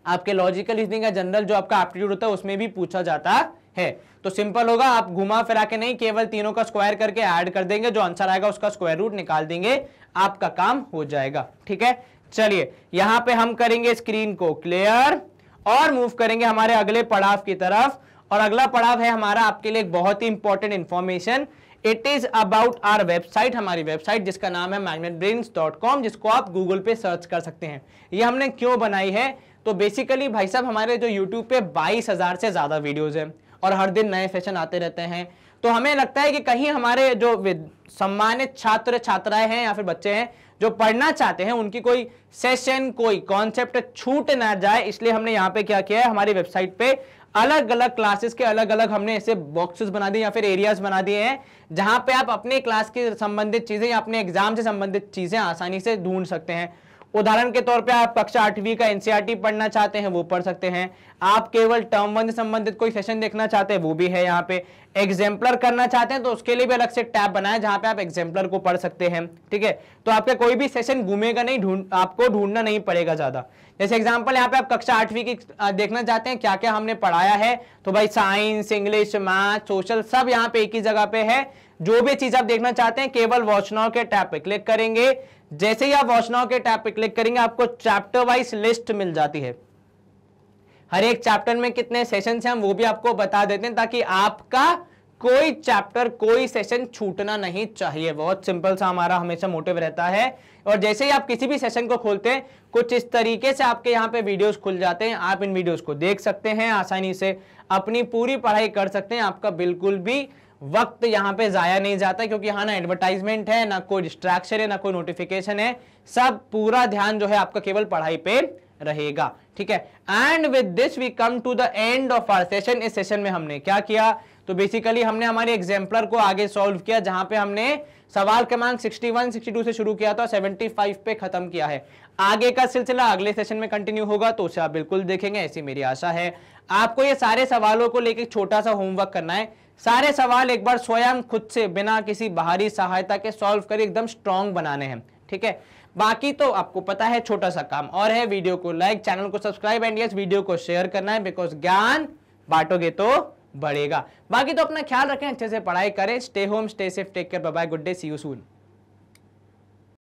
Speaker 1: आपके लॉजिकल रीजनिंग या जनरल जो आपका एप्टीट्यूड होता है उसमें भी पूछा जाता है। तो सिंपल होगा, आप घुमा फिरा के नहीं, केवल तीनों का स्क्वायर करके ऐड कर देंगे, जो आंसर आएगा उसका स्क्वायर रूट निकाल देंगे, आपका काम हो जाएगा, ठीक है। चलिए यहां पे हम करेंगे स्क्रीन को क्लियर और मूव करेंगे हमारे अगले पड़ाव की तरफ। और अगला पड़ाव है हमारा आपके लिए एक बहुत ही important information. It is about our website, हमारी वेबसाइट जिसका नाम है magnetbrains.com, जिसको आप गूगल पे सर्च कर सकते हैं। ये हमने क्यों बनाई है, तो बेसिकली भाई साहब हमारे जो यूट्यूब पे 22,000 से ज्यादा वीडियोज हैं और हर दिन नए सेशन आते रहते हैं। तो हमें लगता है कि कहीं हमारे जो सम्मानित छात्र छात्राएं हैं या फिर बच्चे हैं जो पढ़ना चाहते हैं, उनकी कोई सेशन कोई कॉन्सेप्ट छूट ना जाए, इसलिए हमने यहाँ पे क्या किया है, हमारी वेबसाइट पे अलग अलग क्लासेस के अलग अलग हमने ऐसे बॉक्सेस बना दिए या फिर एरियाज बना दिए हैं जहां पे आप अपने क्लास के संबंधित चीजें या अपने एग्जाम से संबंधित चीजें आसानी से ढूंढ सकते हैं। उदाहरण के तौर पे आप कक्षा 8वीं का एनसीईआरटी पढ़ना चाहते हैं वो पढ़ सकते हैं, आप केवल टर्म 1 से संबंधित कोई सेशन देखना चाहते हैं वो भी है यहाँ पे, एग्जाम्पलर करना चाहते हैं तो उसके लिए भी अलग से टैब बना है जहां पे आप एग्जाम्पलर को पढ़ सकते हैं। ठीक है, तो आपका कोई भी सेशन घूमेगा नहीं, आपको ढूंढना नहीं पड़ेगा ज्यादा। जैसे एग्जाम्पल यहाँ पे आप कक्षा 8वीं की देखना चाहते हैं क्या क्या हमने पढ़ाया है, तो भाई साइंस, इंग्लिश, मैथ, सोशल सब यहाँ पे एक ही जगह पे है। जो भी चीज आप देखना चाहते हैं केवल वॉच नाउ के टैब पे क्लिक करेंगे, जैसे ही आप वॉच नाउ के टैब पे क्लिक करेंगे आपको चैप्टर वाइज लिस्ट मिल जाती है, हर एक चैप्टर में कितने सेशन हैं हम वो भी आपको बता देते हैं ताकि आपका कोई चैप्टर कोई सेशन छूटना नहीं चाहिए। बहुत सिंपल सा हमारा हमेशा मोटिव रहता है। और जैसे ही आप किसी भी सेशन को खोलते हैं कुछ इस तरीके से आपके यहाँ पे वीडियोस खुल जाते हैं, आप इन वीडियोस को देख सकते हैं, आसानी से अपनी पूरी पढ़ाई कर सकते हैं, आपका बिल्कुल भी वक्त यहाँ पे जाया नहीं जाता क्योंकि यहाँ ना एडवर्टाइजमेंट है, ना कोई डिस्ट्रैक्शन है, ना कोई नोटिफिकेशन है, सब पूरा ध्यान जो है आपका केवल पढ़ाई पे रहेगा। ठीक है, and with this we come to the end of our session. इस सेशन में हमने क्या किया, तो बेसिकली हमने हमारे एग्जाम्पलर को आगे सॉल्व किया जहां पे हमने सवाल क्रमांक 61 62 से शुरू किया था, 75 पे खत्म किया है। आगे का सिलसिला अगले सेशन में कंटिन्यू होगा तो उसे आप बिल्कुल देखेंगे, ऐसी मेरी आशा है। आपको ये सारे सवालों को लेकर छोटा सा होमवर्क करना है, सारे सवाल एक बार स्वयं खुद से बिना किसी बाहरी सहायता के सॉल्व कर एकदम स्ट्रॉन्ग बनाने हैं। ठीक है, बाकी तो आपको पता है छोटा सा काम और है, वीडियो को लाइक, चैनल को सब्सक्राइब एंड यस वीडियो को शेयर करना है, बिकॉज ज्ञान बांटोगे तो बढ़ेगा। बाकी तो अपना ख्याल रखें, अच्छे से पढ़ाई करें, stay home, stay safe, take care, bye bye, good day, see you soon.